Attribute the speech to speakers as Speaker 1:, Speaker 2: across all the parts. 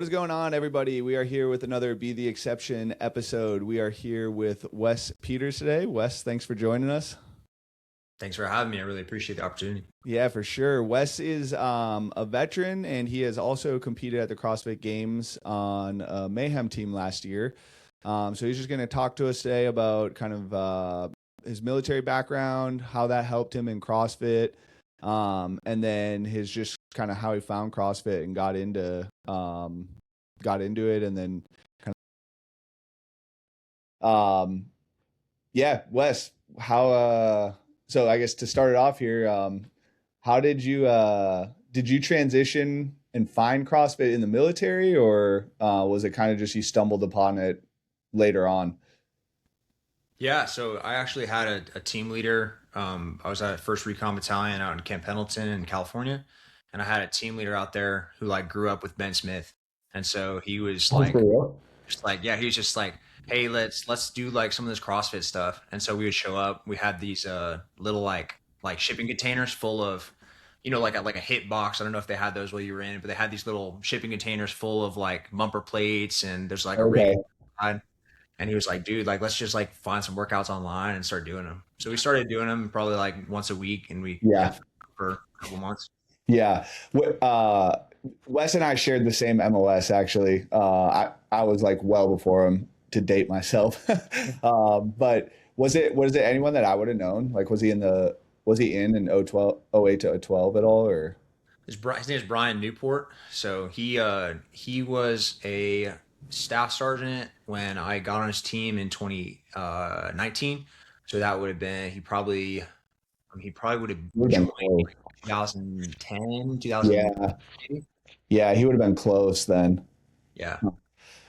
Speaker 1: What is going on, everybody? We are here with another Be the Exception episode. We are here with Wes Peters today. Wes, thanks for joining us.
Speaker 2: Thanks for having me. I really appreciate the opportunity.
Speaker 1: Yeah, for sure. Wes is a veteran, and he has also competed at the CrossFit Games on a Mayhem team last year. So he's just going to talk to us today about kind of his military background, how that helped him in CrossFit, and then his just kind of how he found CrossFit and got into it, and then kind of yeah, Wes, how so I guess to start it off here, how did you transition and find CrossFit in the military, or was it kind of just you stumbled upon it later on?
Speaker 2: Yeah, so I actually had a team leader. I was at First Recon Battalion out in Camp Pendleton in California, and I had a team leader out there who like grew up with Ben Smith, and so he was
Speaker 1: Oh,
Speaker 2: like,
Speaker 1: for real?
Speaker 2: just like, yeah, he was just like, hey, let's do like some of this CrossFit stuff. And so we would show up. We had these little like shipping containers full of, like a hit box. I don't know if they had those while you were in, but they had these little shipping containers full of like bumper plates, and there's like a rig
Speaker 1: Okay.
Speaker 2: inside. And he was like, dude, like let's just like find some workouts online and start doing them. So we started doing them probably like once a week, and we
Speaker 1: Yeah.
Speaker 2: kept for a couple months.
Speaker 1: Yeah. Wes and I shared the same MOS actually. I was like well before him to date myself. But was it anyone that I would have known? Like was he in 008 to 012 at all, or?
Speaker 2: His name is Brian Newport. So he was a staff sergeant when I got on his team in 2019. So that would have been he probably would have
Speaker 1: Would have been
Speaker 2: joined
Speaker 1: close.
Speaker 2: 2010, 2000
Speaker 1: Yeah.
Speaker 2: maybe.
Speaker 1: Yeah, he would have been close then.
Speaker 2: Yeah.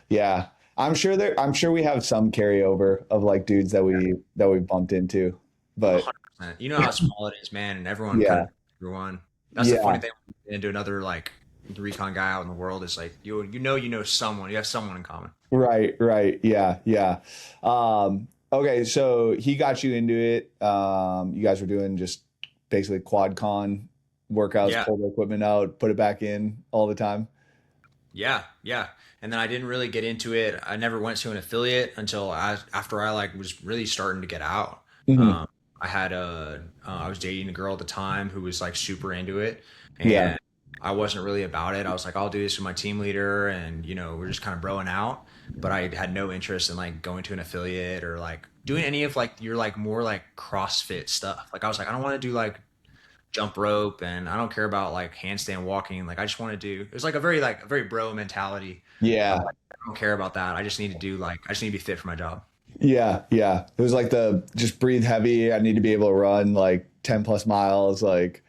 Speaker 1: Yeah. I'm sure we have some carryover of like dudes that we bumped into. But
Speaker 2: 100%. You know how small it is, man, and everyone kind
Speaker 1: yeah.
Speaker 2: of everyone. That's the
Speaker 1: Yeah.
Speaker 2: funny thing when you get into another like recon guy out in the world is like you know someone, you have someone in common.
Speaker 1: Right, right. Yeah, yeah. Okay, so he got you into it. You guys were doing just basically quad con workouts,
Speaker 2: Yeah.
Speaker 1: pull the equipment out, put it back in all the time.
Speaker 2: Yeah, yeah. And then I didn't really get into it. I never went to an affiliate until after I like was really starting to get out.
Speaker 1: Hmm.
Speaker 2: Um, I was dating a girl at the time who was like super into it,
Speaker 1: Yeah.
Speaker 2: and I wasn't really about it. I was like, I'll do this with my team leader, and we're just kind of broing out. But I had no interest in like going to an affiliate or like doing any of like your like more like CrossFit stuff. Like I was like, I don't want to do like jump rope, and I don't care about like handstand walking. Like I just want to do. It was like a very bro mentality of
Speaker 1: Yeah.
Speaker 2: like I don't care about that. I just need to do like I just need to be fit for my job.
Speaker 1: Yeah. Yeah. It was like the just breathe heavy. I need to be able to run like 10 plus miles. Like,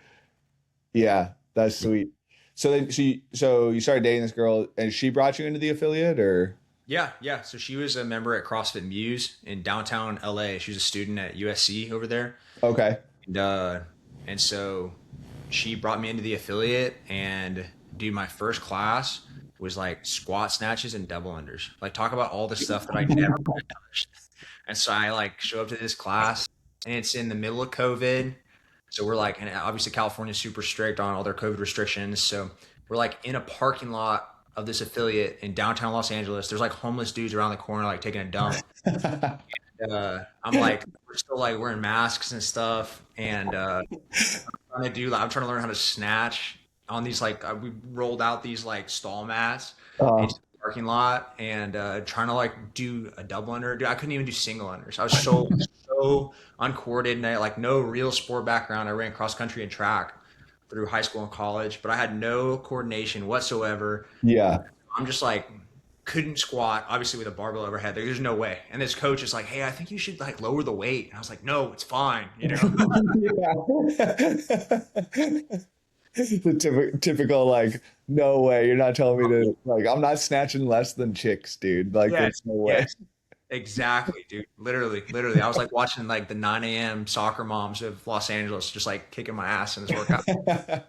Speaker 1: yeah, that's sweet. So you started dating this girl and she brought you into the affiliate, or?
Speaker 2: Yeah, yeah. So she was a member at CrossFit Muse in downtown LA. She was a student at USC over there,
Speaker 1: Okay.
Speaker 2: and uh, and so she brought me into the affiliate. And dude, my first class was like squat snatches and double unders. Like talk about all the stuff that I never would have touched. And so I like show up to this class, and it's in the middle of COVID. So we're like, and obviously California's super strict on all their COVID restrictions. So we're like in a parking lot of this affiliate in downtown Los Angeles. There's like homeless dudes around the corner, like taking a dump. I'm like, we're still like wearing masks and stuff. And I'm trying to learn how to snatch on these like, we rolled out these like stall mats
Speaker 1: Uh,
Speaker 2: into the parking lot, and trying to like do a double under. Dude, I couldn't even do single unders. I was so uncoordinated, like no real sport background. I ran cross country and track through high school and college, but I had no coordination whatsoever.
Speaker 1: yeah.
Speaker 2: I'm just like couldn't squat, obviously with a barbell overhead. There's no way. And this coach is like, "Hey, I think you should like lower the weight." And I was like, "No, it's fine."
Speaker 1: Yeah. The typical like, no way, you're not telling me to like I'm not snatching less than chicks, dude. Like
Speaker 2: Yes,
Speaker 1: there's no way.
Speaker 2: yes, exactly, dude. Literally, literally. I was like watching like the 9 a.m. soccer moms of Los Angeles, just like kicking my ass in this workout.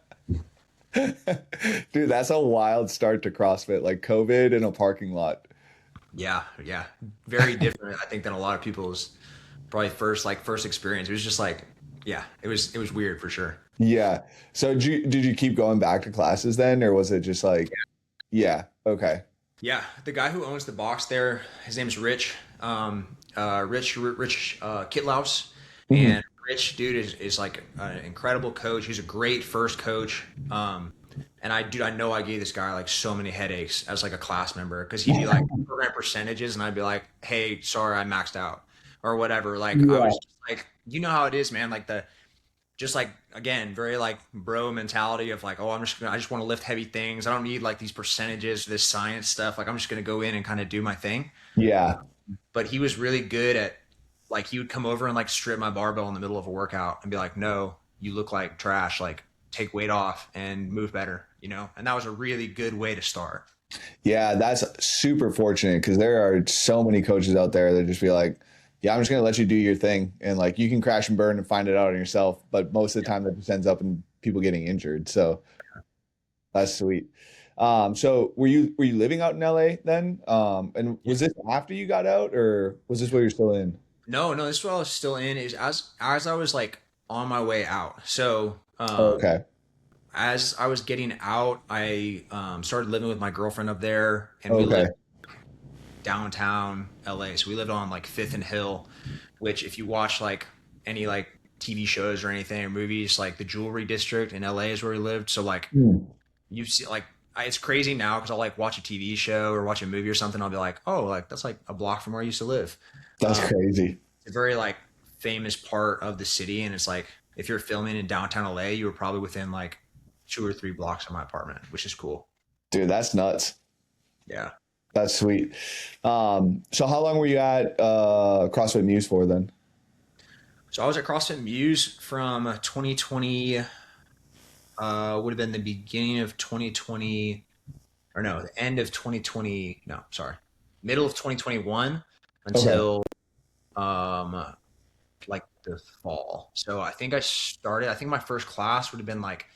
Speaker 1: Dude, that's a wild start to CrossFit, like COVID in a parking lot.
Speaker 2: Yeah, yeah, very different, I think, than a lot of people's probably first experience. It was just like, yeah, it was weird for sure.
Speaker 1: Yeah. So did you keep going back to classes then, or was it just like, yeah. Okay.
Speaker 2: Yeah, the guy who owns the box there, his name's Rich, Rich Kitlaus,
Speaker 1: Mhm.
Speaker 2: and Rich, dude, is like an incredible coach. He's a great first coach. And I know I gave this guy like so many headaches as like a class member because he'd be like program percentages, and I'd be like, hey, sorry, I maxed out or whatever. Like I
Speaker 1: Yeah.
Speaker 2: was just like, you know how it is, man. Like the just like again very like bro mentality of like, oh, I just want to lift heavy things. I don't need like these percentages, this science stuff. Like I'm just gonna go in and kind of do my thing.
Speaker 1: Yeah.
Speaker 2: But he was really good at like he would come over and like strip my barbell in the middle of a workout and be like, no, you look like trash. Like take weight off and move better, you know. And that was a really good way to start.
Speaker 1: Yeah, that's super fortunate because there are so many coaches out there that just be like, yeah, I'm just gonna let you do your thing, and like you can crash and burn and find it out on yourself. But most of the
Speaker 2: Yeah.
Speaker 1: time, that just ends up in people getting injured. So that's sweet. So were you living out in LA then? And
Speaker 2: Yeah.
Speaker 1: was this after you got out, or was this where you're still in?
Speaker 2: No, no, this is what I was still in is as I was like on my way out. So
Speaker 1: Oh, okay.
Speaker 2: as I was getting out, I started living with my girlfriend up there, and we
Speaker 1: Okay.
Speaker 2: lived downtown LA. So we lived on like Fifth and Hill, which if you watch like any like TV shows or anything or movies, like the jewelry district in LA is where we lived. So like
Speaker 1: Hmm.
Speaker 2: you see like it's crazy now because I'll like watch a TV show or watch a movie or something. I'll be like, oh, like that's like a block from where I used to live.
Speaker 1: That's
Speaker 2: Um,
Speaker 1: crazy.
Speaker 2: it's a very like famous part of the city, and it's like if you're filming in downtown LA, you were probably within like 2 or 3 blocks of my apartment, which is cool.
Speaker 1: Dude, that's nuts.
Speaker 2: Yeah.
Speaker 1: That's sweet. So how long were you at CrossFit Muse for then?
Speaker 2: So I was at CrossFit Muse from 2020, would have been the beginning of 2020, or no, the end of 2020. No, sorry, middle of 2021
Speaker 1: Okay.
Speaker 2: until um, like the fall. So I think I started. I think my first class would have been like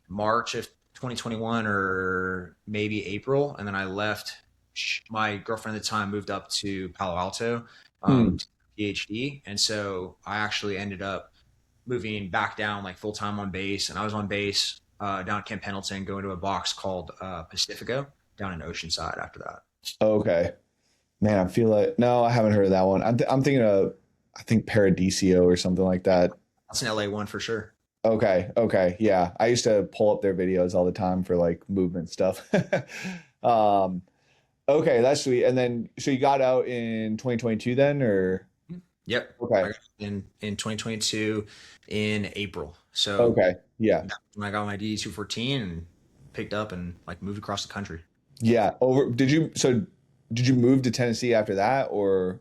Speaker 2: March of 2021 or maybe April, and then I left. My girlfriend at the time moved up to Palo Alto,
Speaker 1: Hmm.
Speaker 2: to PhD, and so I actually ended up moving back down like full time on base, and I was on base down at Camp Pendleton, going to a box called Pacifico down in Oceanside after that.
Speaker 1: Okay. Man, I feel like no, I haven't heard of that one. I'm thinking of I think Paradiso or something like that.
Speaker 2: That's an LA one for sure.
Speaker 1: Okay, okay, yeah. I used to pull up their videos all the time for like movement stuff. um, okay, that's sweet. And then so you got out in 2022 then, or
Speaker 2: Yep, I
Speaker 1: okay,
Speaker 2: got in 2022 in April. So
Speaker 1: okay, yeah,
Speaker 2: when I got my D 214 and picked up and like moved across the country.
Speaker 1: yeah. Over. Did you move to Tennessee after that, or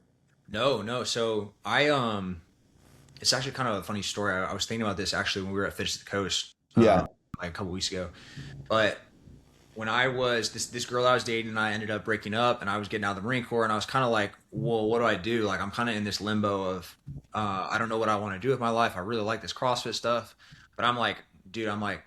Speaker 2: No, no. So it's actually kind of a funny story. I was thinking about this actually when we were at Fish at the Coast,
Speaker 1: yeah,
Speaker 2: like a couple weeks ago. But when I was this girl I was dating and I ended up breaking up and I was getting out of the Marine Corps and I was kind of like, well, what do I do? Like I'm kind of in this limbo of I don't know what I want to do with my life. I really like this CrossFit stuff, but I'm like, dude, I'm like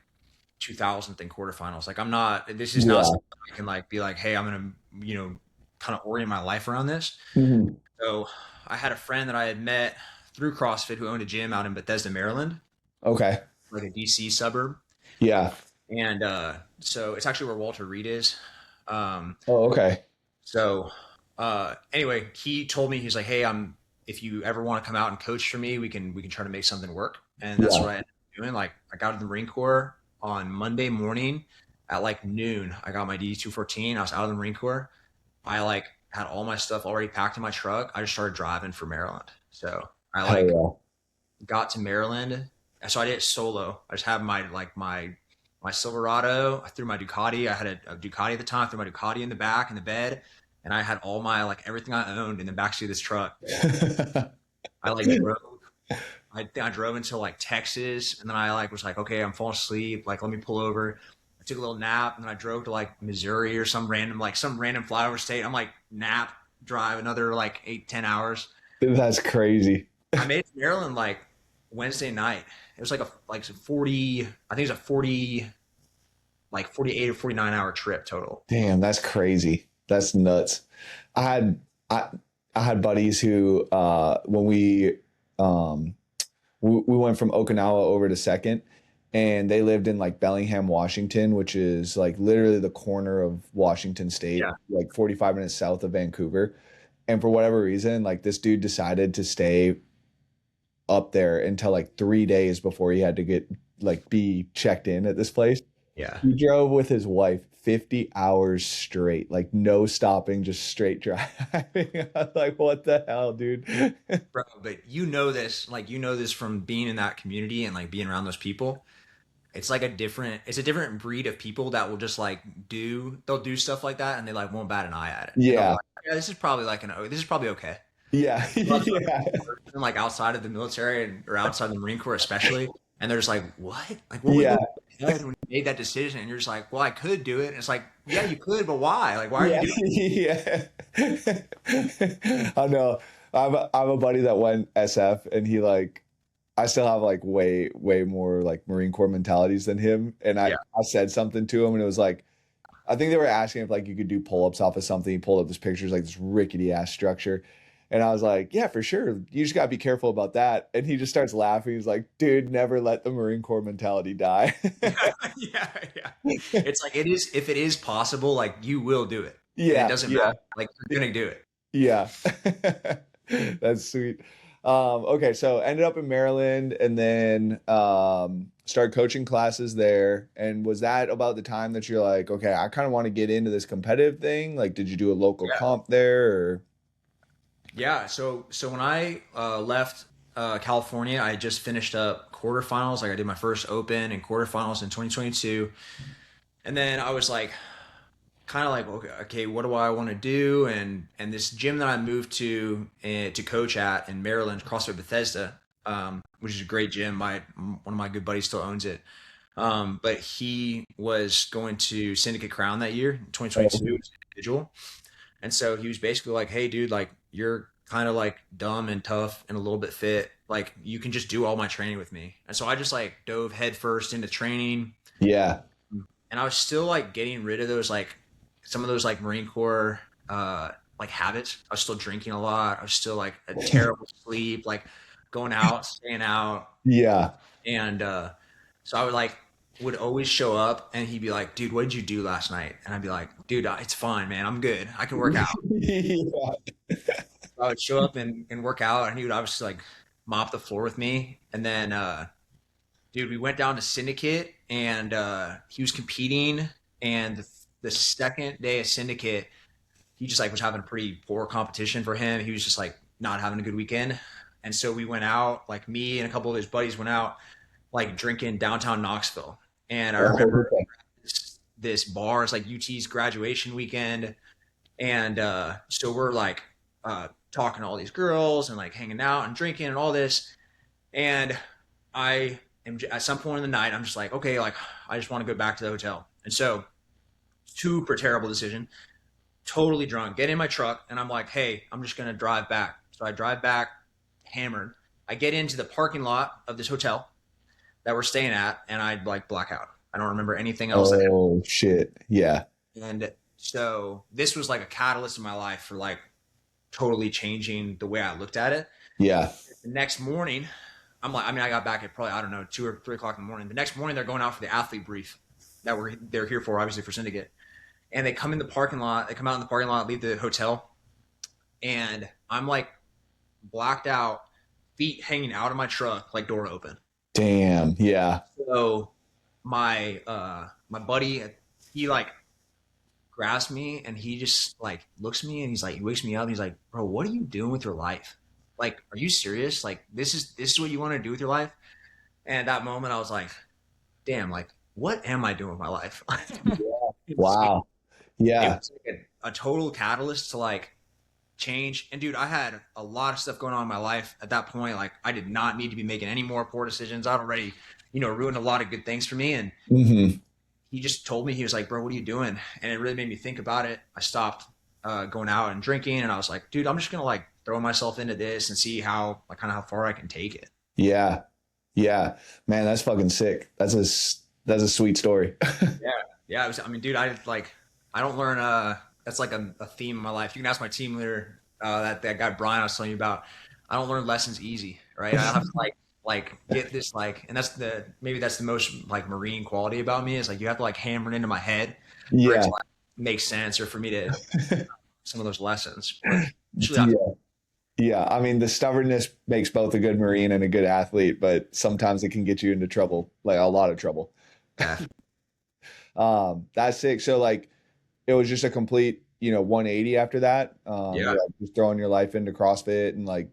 Speaker 2: 2000th in quarterfinals. Like I'm not. This is not
Speaker 1: yeah,
Speaker 2: something I can like be like, hey, I'm gonna kind of orient my life around this.
Speaker 1: hmm,
Speaker 2: So I had a friend that I had met through CrossFit who owned a gym out in Bethesda, Maryland,
Speaker 1: okay,
Speaker 2: like a DC suburb.
Speaker 1: yeah,
Speaker 2: And so it's actually where Walter Reed is. Um,
Speaker 1: oh, okay,
Speaker 2: so anyway, he told me he's like, "Hey, I'm if you ever want to come out and coach for me, we can try to make something work." And that's
Speaker 1: yeah,
Speaker 2: what I ended up doing. Like I got to the Marine Corps on Monday morning at like noon. I got my D 214. I was out of the Marine Corps. I like had all my stuff already packed in my truck. I just started driving for Maryland. So I like
Speaker 1: hell
Speaker 2: got to Maryland. So I did it solo. I just had my Silverado. I threw my Ducati. I had a Ducati at the time. I threw my Ducati in the back in the bed, and I had all my like everything I owned in the backseat of this truck.
Speaker 1: yeah.
Speaker 2: I like drove. I think I drove until like Texas, and then I like was like, okay, I'm falling asleep. Like, let me pull over. I took a little nap, and then I drove to like Missouri or some random flyover state. I'm like nap, drive another like 8-10 hours.
Speaker 1: That's crazy.
Speaker 2: I made it to Maryland like Wednesday night. It was like a 40. I think it was a 40, like 48 or 49 hour trip total.
Speaker 1: Damn, that's crazy. That's nuts. I had I I had buddies who when we went from Okinawa over to Second, and they lived in like Bellingham, Washington, which is like literally the corner of Washington State,
Speaker 2: Yeah.
Speaker 1: like 45 minutes south of Vancouver. And for whatever reason, like this dude decided to stay up there until like 3 days before he had to get like be checked in at this place.
Speaker 2: Yeah.
Speaker 1: He drove with his wife 50 hours straight, like no stopping, just straight driving. I was like, what the hell, dude?
Speaker 2: Bro, but you know this, like you know this from being in that community and like being around those people. It's like it's a different breed of people that will just like they'll do stuff like that and they like won't bat an eye at it. And they'll be
Speaker 1: Yeah.
Speaker 2: like, yeah, this is probably like this is probably okay.
Speaker 1: Yeah.
Speaker 2: But
Speaker 1: Yeah.
Speaker 2: like outside of the military or outside the Marine Corps especially, and they're just like, what? Like what was
Speaker 1: Yeah.
Speaker 2: going on when you made that decision? And you're just like, well, I could do it. And it's like, yeah, you could, but why? Like, why are you
Speaker 1: Yeah.
Speaker 2: doing
Speaker 1: Yeah. I know. I'm a buddy that went SF, and he like I still have like way more like Marine Corps mentalities than him. And
Speaker 2: it? Yeah.
Speaker 1: I said something to him, and it was like, I think they were asking if like you could do pull-ups off of something. He pulled up this pictures like this rickety ass structure. And I was like, yeah, for sure. You just gotta be careful about that. And he just starts laughing. He's like, dude, never let the Marine Corps mentality die.
Speaker 2: Yeah, yeah. It's like it is if it is possible, like you will do it. And it
Speaker 1: Yeah,
Speaker 2: doesn't
Speaker 1: yeah,
Speaker 2: matter. Like you're gonna do it.
Speaker 1: yeah. That's sweet. Okay, so ended up in Maryland and then started coaching classes there. And was that about the time that you're like, okay, I kind of want to get into this competitive thing? Like, did you do a local
Speaker 2: Yeah.
Speaker 1: comp there or?
Speaker 2: Yeah. So when I left California, I just finished up quarterfinals. Like I did my first open and quarterfinals in 2022. And then I was like kind of like, okay, what do I want to do? And this gym that I moved to coach at in Maryland, CrossFit Bethesda, which is a great gym. One of my good buddies still owns it. But he was going to Syndicate Crown that year, 2022, as an individual. And so he was basically like, hey, dude, like you're kind of like dumb and tough and a little bit fit. Like you can just do all my training with me. And so I just like dove headfirst into training.
Speaker 1: Yeah.
Speaker 2: And I was still like getting rid of those like some of those like Marine Corps like habits. I was still drinking a lot. I was still like a terrible sleep, like going out, staying out.
Speaker 1: Yeah.
Speaker 2: And so I would always show up and he'd be like, dude, what did you do last night? And I'd be like, dude, it's fine, man. I'm good. I can work out.
Speaker 1: Yeah.
Speaker 2: I would show up and work out and he would obviously like mop the floor with me. And then dude, we went down to Syndicate and he was competing and the second day of Syndicate, he just like was having a pretty poor competition for him. He was just like not having a good weekend. And so we went out, like me and a couple of his buddies went out like drinking downtown Knoxville. And I
Speaker 1: Oh,
Speaker 2: remember this bar, it's like UT's graduation weekend. And so we're like talking to all these girls and like hanging out and drinking and all this. And I am at some point in the night, I'm just like, okay, like I just want to go back to the hotel. And so super terrible decision, totally drunk, get in my truck and I'm like, hey, I'm just going to drive back. So I drive back hammered. I get into the parking lot of this hotel that we're staying at and I like black out. I don't remember anything else that happened.
Speaker 1: oh shit. Yeah.
Speaker 2: And so this was like a catalyst in my life for like totally changing the way I looked at it.
Speaker 1: Yeah.
Speaker 2: The next morning, I'm like, I mean, I got back at probably, I don't know, 2 or 3 o'clock in the morning. The next morning, they're going out for the athlete brief that they're here for, obviously for Syndicate. And they come in the parking lot, they come out in the parking lot, leave the hotel. And I'm like blacked out, feet hanging out of my truck, like door open.
Speaker 1: Damn. Yeah.
Speaker 2: So my buddy, he like grabs me and he just like looks at me and he's like, he wakes me up. And he's like, bro, what are you doing with your life? Like, are you serious? Like, this is what you want to do with your life? And at that moment, I was like, damn, like, what am I doing with my life?
Speaker 1: Wow.
Speaker 2: It
Speaker 1: Yeah.
Speaker 2: was like a total catalyst to like change. And dude, I had a lot of stuff going on in my life at that point. Like, I did not need to be making any more poor decisions. I'd already, ruined a lot of good things for me. And
Speaker 1: Hmm.
Speaker 2: he just told me, he was like, bro, what are you doing? And it really made me think about it. I stopped going out and drinking, and I was like, dude, I'm just gonna like throw myself into this and see how like kind of how far I can take it.
Speaker 1: Yeah. Yeah. Man, that's fucking sick. That's a sweet story.
Speaker 2: Yeah, yeah. I mean, dude, I don't learn. That's like a theme in my life. You can ask my team leader, that guy Brian I was telling you about. I don't learn lessons easy, right? I have to like like get this like, and maybe that's the most like Marine quality about me is like you have to like hammer it into my head for it
Speaker 1: Yeah.
Speaker 2: to like make sense or for me to some of those lessons. But usually
Speaker 1: Yeah. Yeah. I mean, the stubbornnness makes both a good Marine and a good athlete, but sometimes it can get you into trouble, like a lot of trouble.
Speaker 2: yeah,
Speaker 1: That's sick. So like it was just a complete, 180 after that.
Speaker 2: yeah,
Speaker 1: You're like just throwing your life into CrossFit and like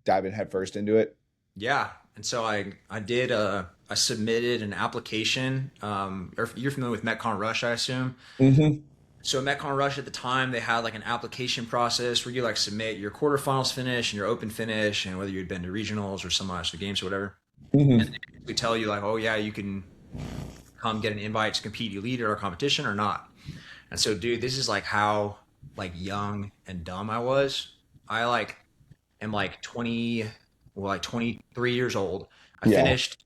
Speaker 1: diving headfirst into it.
Speaker 2: yeah. And so I did I submitted an application. Or you're familiar with Metcon Rush, I assume.
Speaker 1: Hmm.
Speaker 2: So Metcon Rush at the time, they had like an application process where you like submit your quarterfinals finish and your open finish, and whether you'd been to regionals or some the games or whatever. And
Speaker 1: Hmm.
Speaker 2: they tell you like, oh yeah, you can come get an invite to compete elite at our competition or not. And so, dude, this is like how like young and dumb I was. I like am like 20, well, like 23 years old. I
Speaker 1: Yeah.
Speaker 2: finished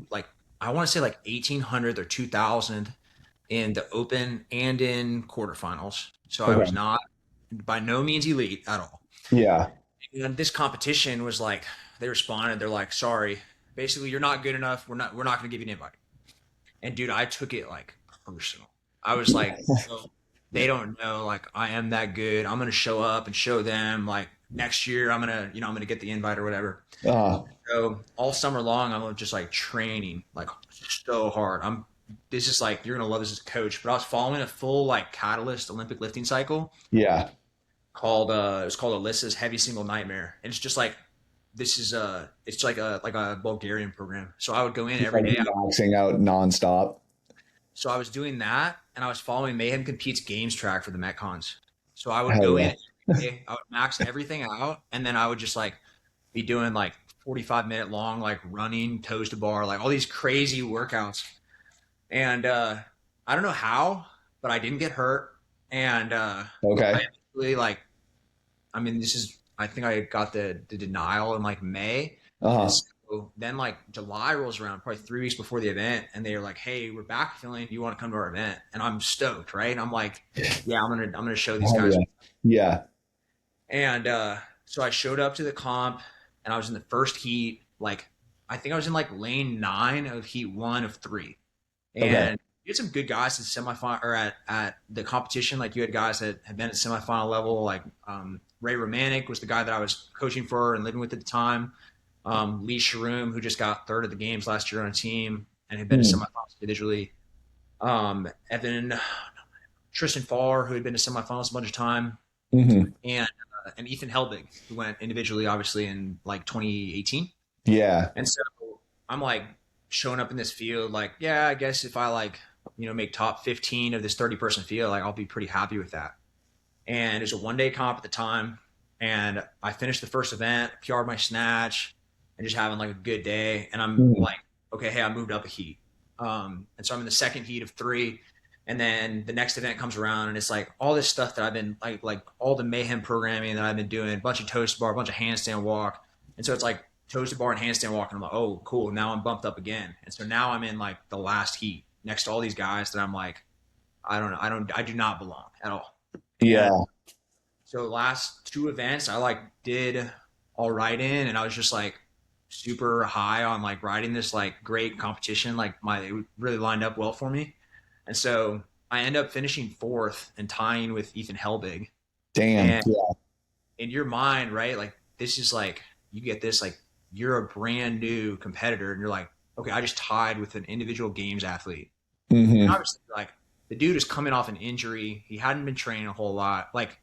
Speaker 2: like I want to say like 1800 or 2000 in the open and in quarterfinals. So I was
Speaker 1: Okay.
Speaker 2: not by no means elite at all.
Speaker 1: Yeah.
Speaker 2: And this competition was like they responded, they're like, sorry, basically you're not good enough. We're not gonna give you an invite. And dude, I took it like personal. I was like, oh, they don't know like I am that good. I'm gonna show up and show them like next year I'm gonna get the invite or whatever.
Speaker 1: Uh,
Speaker 2: So all summer long I'm just like training like so hard. This is like you're gonna love this as a coach, but I was following a full like Catalyst Olympic lifting cycle
Speaker 1: yeah.
Speaker 2: called it was called Alyssa's Heavy Single Nightmare. And it's just like this is it's like a Bulgarian program. So I would go in
Speaker 1: Just
Speaker 2: every
Speaker 1: like
Speaker 2: day.
Speaker 1: maxing out nonstop.
Speaker 2: So I was doing that, and I was following Mayhem Competes games track for the Metcons. So I would
Speaker 1: Hell
Speaker 2: go
Speaker 1: yeah.
Speaker 2: in, I would max everything out, and then I would just like be doing like 45-minute long like running, toes to bar, like all these crazy workouts. And I don't know how, but I didn't get hurt, and I
Speaker 1: Okay.
Speaker 2: actually like I mean, this is I think I got the denial in like May, and
Speaker 1: Uh-huh.
Speaker 2: so then like July rolls around, probably 3 weeks before the event, and they're like, "Hey, we're back filling. Do you want to come to our event?" And I'm stoked, right? And I'm like, "Yeah, I'm gonna show these
Speaker 1: Hell
Speaker 2: guys."
Speaker 1: yeah. Yeah.
Speaker 2: And so I showed up to the comp, and I was in the first heat. Like I think I was in like lane 9 of heat 1 of 3,
Speaker 1: Okay.
Speaker 2: and you had some good guys in semifinal or at the competition. Like you had guys that had been at semifinal level. Like Ray Romanek was the guy that I was coaching for and living with at the time. Lee Sharoom, who just got third at the games last year on a team and had been to
Speaker 1: Hmm.
Speaker 2: semifinals individually. Evan Tristan Farr, who had been to semifinals a bunch of time,
Speaker 1: Hmm.
Speaker 2: and Ethan Helbig, who went individually, obviously in like 2018.
Speaker 1: Yeah.
Speaker 2: And so I'm like showing up in this field, like, yeah, I guess if I like, make top 15 of this 30-person field, like I'll be pretty happy with that. And it was a 1 day comp at the time. And I finished the first event, PR'd my snatch, and just having like a good day. And I'm
Speaker 1: Hmm.
Speaker 2: like, okay, hey, I moved up a heat. And so I'm in the second heat of 3. And then the next event comes around, and it's like all this stuff that I've been like all the mayhem programming that I've been doing, a bunch of toast bar, a bunch of handstand walk. And so it's like toes to bar and handstand walk. And I'm like, oh, cool. Now I'm bumped up again. And so now I'm in like the last heat next to all these guys that I'm like, I don't know. I do not belong at all. And
Speaker 1: Yeah.
Speaker 2: so last 2 events I like did all right in, and I was just like super high on like riding this like great competition. Like it really lined up well for me. And so I end up finishing fourth and tying with Ethan Helbig.
Speaker 1: Damn.
Speaker 2: And
Speaker 1: Yeah.
Speaker 2: in your mind, right? Like this is like you get this like you're a brand new competitor and you're like, okay, I just tied with an individual games athlete. And
Speaker 1: Hmm.
Speaker 2: obviously like the dude is coming off an injury. He hadn't been training a whole lot. Like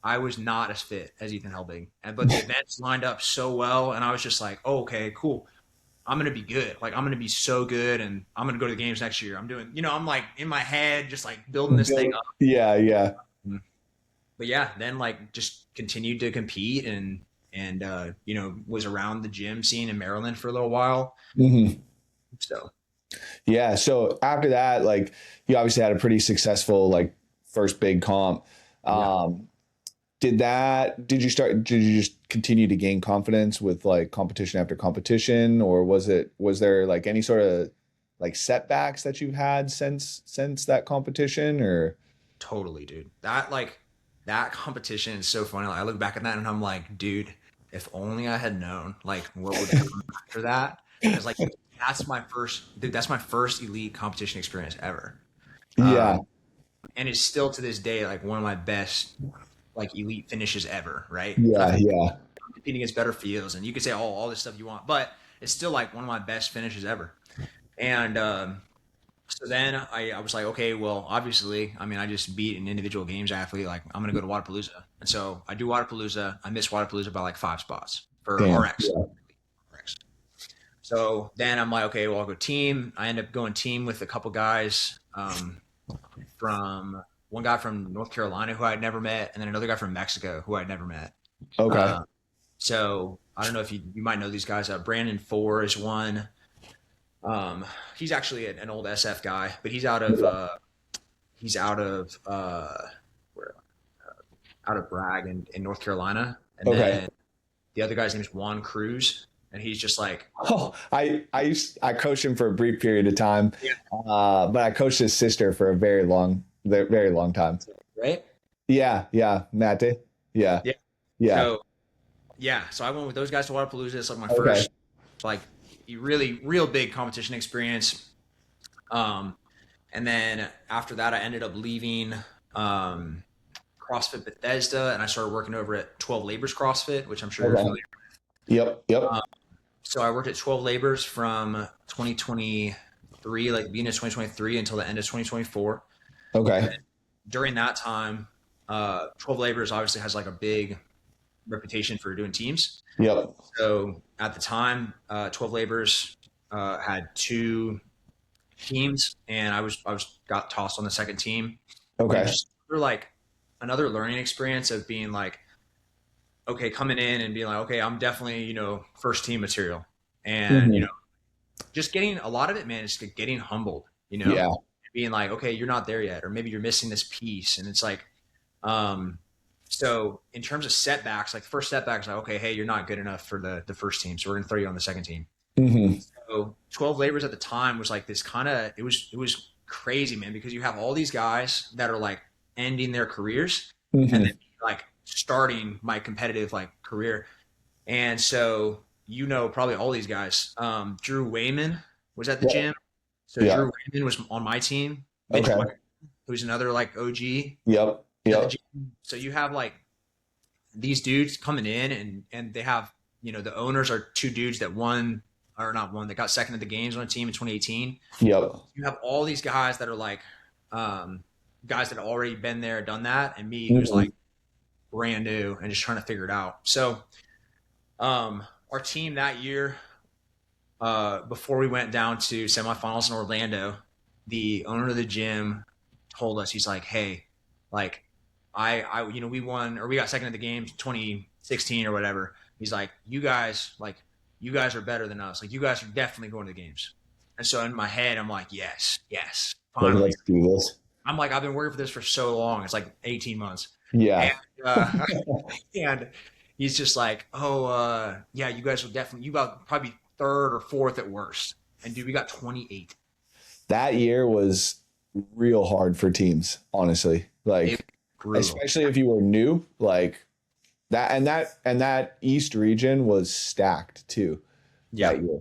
Speaker 2: I was not as fit as Ethan Helbig. But the events lined up so well and I was just like, oh, okay, cool. I'm gonna be good. Like I'm gonna be so good and I'm gonna go to the games next year. I'm doing I'm like in my head just like building this thing up.
Speaker 1: Yeah. Yeah.
Speaker 2: But yeah, then like just continued to compete and was around the gym scene in Maryland for a little while.
Speaker 1: Hmm.
Speaker 2: So
Speaker 1: Yeah. So after that, like you obviously had a pretty successful like first big comp.
Speaker 2: yeah,
Speaker 1: Um, did you just continue to gain confidence with like competition after competition, or was there like any sort of like setbacks that you've had since that competition or
Speaker 2: totally, dude. That competition is so funny. Like, I look back at that and I'm like, dude, if only I had known like what would come after that. Because like that's my first elite competition experience ever.
Speaker 1: Yeah.
Speaker 2: And it's still to this day like one of my best like elite finishes ever, right?
Speaker 1: Yeah.
Speaker 2: Nothing
Speaker 1: Yeah.
Speaker 2: competing against better fields, and you can say all this stuff you want, but it's still like one of my best finishes ever. And so then I was like, okay, well, obviously, I mean, I just beat an individual games athlete. Like, I'm going to go to Wadapalooza. And so I do Wadapalooza. I missed Wadapalooza by like 5 spots for
Speaker 1: Damn.
Speaker 2: RX.
Speaker 1: Yeah.
Speaker 2: RX. So then I'm like, okay, well, I'll go team. I end up going team with a couple guys from one guy from North Carolina who I'd never met, and then another guy from Mexico who I'd never met.
Speaker 1: Okay.
Speaker 2: So I don't know if you might know these guys. Brandon Four is one. He's actually an old SF guy, but he's out of where out of Bragg in North Carolina. And
Speaker 1: Okay.
Speaker 2: then the other guy's name is Juan Cruz, and he's just like,
Speaker 1: Oh, I coached him for a brief period of time, but I coached his sister for a very long time.
Speaker 2: right?
Speaker 1: Yeah. Yeah. Mate. Yeah.
Speaker 2: Yeah.
Speaker 1: Yeah.
Speaker 2: So I went with those guys to Wadapalooza. It's like my
Speaker 1: Okay.
Speaker 2: first like really real big competition experience. And then after that, I ended up leaving CrossFit Bethesda, and I started working over at 12 Labors CrossFit, which I'm sure you're familiar with.
Speaker 1: Yep.
Speaker 2: So I worked at 12 Labors from 2023, like the beginning of 2023 until the end of 2024.
Speaker 1: Okay.
Speaker 2: And during that time, 12 Labors obviously has like a big reputation for doing teams.
Speaker 1: Yep.
Speaker 2: So at the time, 12 Labors had 2 teams, and I got tossed on the second team.
Speaker 1: Okay.
Speaker 2: Just like another learning experience of being like, okay, coming in and being like, okay, I'm definitely, first team material. And, just getting a lot of it, man, is getting humbled,
Speaker 1: Yeah.
Speaker 2: being like, okay, you're not there yet, or maybe you're missing this piece. And it's like, so in terms of setbacks, like the first setback is like, okay, hey, you're not good enough for the first team, so we're going to throw you on the second team.
Speaker 1: Mm-hmm.
Speaker 2: So 12 Labors at the time was like this kind of, it was crazy, man, because you have all these guys that are like ending their careers and then like starting my competitive like career. And so, probably all these guys, Drew Wayman was at the gym. So Drew Wayman was on my team. Mitch Ware, who's another like OG.
Speaker 1: Yep.
Speaker 2: So you have like these dudes coming in and they have, the owners are 2 dudes that that got second at the games on a team in 2018.
Speaker 1: Yep.
Speaker 2: You have all these guys that are like, guys that have already been there, done that. And me, who's like brand new and just trying to figure it out. So, our team that year, before we went down to semifinals in Orlando, the owner of the gym told us, he's like, hey, like we won, or we got second at the game 2016 or whatever. He's like, you guys are better than us. Like, you guys are definitely going to the games. And so in my head, I'm like, yes, finally.
Speaker 1: Let's do this.
Speaker 2: I'm like, I've been working for this for so long. It's like 18 months.
Speaker 1: Yeah.
Speaker 2: And he's just like, yeah, you guys will definitely, you got probably 3rd or 4th at worst. And dude, we got 28.
Speaker 1: That year was real hard for teams, honestly. Like, especially if you were new, like that, and that East region was stacked too.
Speaker 2: Yeah.
Speaker 1: That year.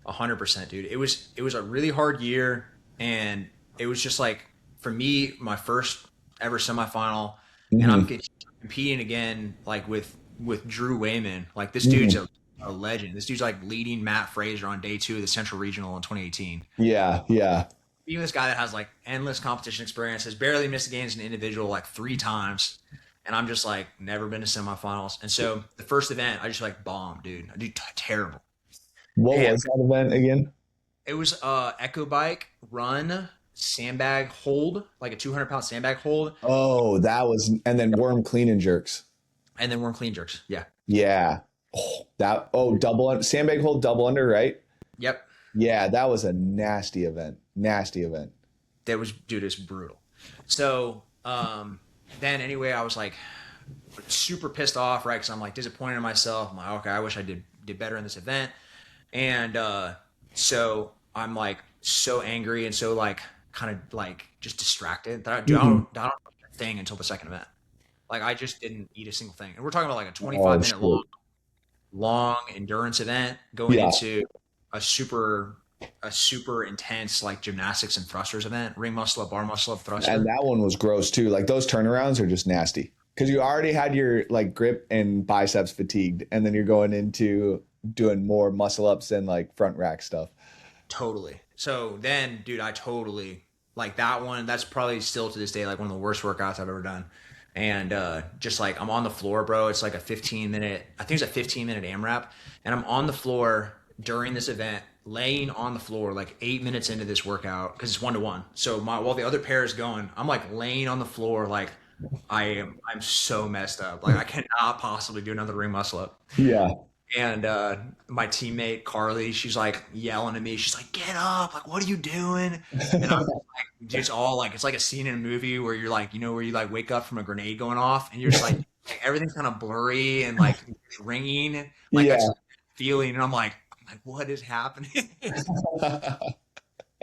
Speaker 2: 100%, dude. It was a really hard year. And it was just like, for me, my first ever semifinal, and I'm competing again, like with Drew Wayman. Like, this dude's a legend. This dude's like leading Matt Fraser on day 2 of the Central Regional in 2018.
Speaker 1: Yeah.
Speaker 2: Even this guy that has like endless competition experience, has barely missed a game as an individual like 3 times. And I'm just like, never been to semifinals. And so the first event, I just like bombed, dude. I did terrible.
Speaker 1: What was that event again?
Speaker 2: It was echo bike, run, sandbag hold, like a 200-pound sandbag hold.
Speaker 1: Oh, that was, and then worm clean and jerks.
Speaker 2: And then worm clean jerks. Yeah.
Speaker 1: Yeah. Double sandbag hold, double under, right?
Speaker 2: Yep.
Speaker 1: Yeah, that was a nasty event.
Speaker 2: That was, dude, it's brutal. So then anyway, I was like super pissed off, right? Because I'm like disappointed in myself. I'm like, okay, I wish I did better in this event. And so I'm like so angry and so like kind of like just distracted that I don't do a thing until the second event. Like I just didn't eat a single thing. And we're talking about like a 25
Speaker 1: Oh,
Speaker 2: minute
Speaker 1: shit.
Speaker 2: long endurance event going
Speaker 1: Yeah.
Speaker 2: into a super intense like gymnastics and thrusters event, ring muscle up, bar muscle up,
Speaker 1: And
Speaker 2: thruster.
Speaker 1: that one was gross too. Like those turnarounds are just nasty because you already had your like grip and biceps fatigued, and then you're going into doing more muscle ups and like front rack stuff.
Speaker 2: Totally. So then, dude, I totally like that one. That's probably still to this day like one of the worst workouts I've ever done. And just like I'm on the floor, bro. It's like a 15 minute, I think it's a 15-minute AMRAP. And I'm on the floor during this event, laying on the floor like 8 minutes into this workout because it's 1-to-1. So while the other pair is going, I'm like laying on the floor like I'm so messed up. Like I cannot possibly do another ring muscle up.
Speaker 1: Yeah.
Speaker 2: And my teammate Carly, she's like yelling at me. She's like, "Get up! Like, what are you doing?" And I'm just like, just all like, it's like a scene in a movie where you're like, where you like wake up from a grenade going off, and you're just like everything's kind of blurry and like ringing. Like
Speaker 1: Yeah.
Speaker 2: that's the feeling, and I'm like, what is happening?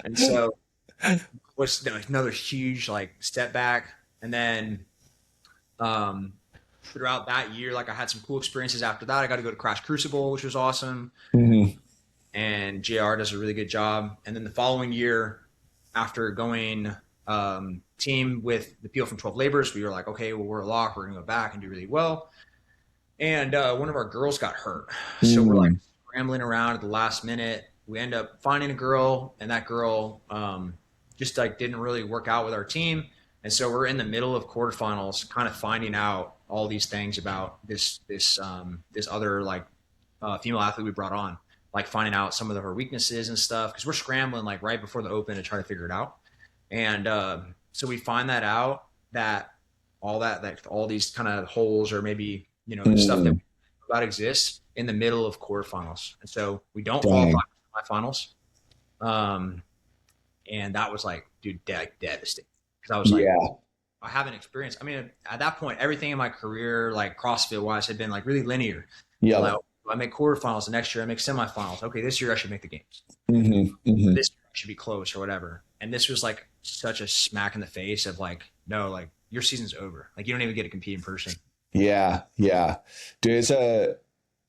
Speaker 2: And so was another huge like step back, and then um, throughout that year, like I had some cool experiences after that. I got to go to Crash Crucible, which was awesome.
Speaker 1: Mhm.
Speaker 2: And JR does a really good job. And then the following year, after going team with the people from 12 Labors, we were like, okay, well, we're a lock. We're going to go back and do really well. And one of our girls got hurt. So we're like
Speaker 1: Mm.
Speaker 2: scrambling around at the last minute. We end up finding a girl, and that girl just like didn't really work out with our team. And so we're in the middle of quarterfinals, kind of finding out all these things about this other like female athlete we brought on, like finding out some of her weaknesses and stuff because we're scrambling like right before the open to try to figure it out. And so we find that out that all these kind of holes or maybe stuff that
Speaker 1: Mm.
Speaker 2: about exists in the middle of quarterfinals, and so we don't qualify
Speaker 1: Dang.
Speaker 2: for semifinals. Um, and that was like, dude, devastating because I was like,
Speaker 1: Yeah.
Speaker 2: I haven't experienced. I mean, at that point, everything in my career, like CrossFit wise, had been like really linear. And like,
Speaker 1: Yep.
Speaker 2: I make quarterfinals, the next year I make semifinals. Okay, this year I should make the games.
Speaker 1: Hmm. Hmm.
Speaker 2: This year I should be close or whatever. And this was like such a smack in the face of like, no, like your season's over. Like you don't even get to compete in person.
Speaker 1: Yeah. Yeah. Dude,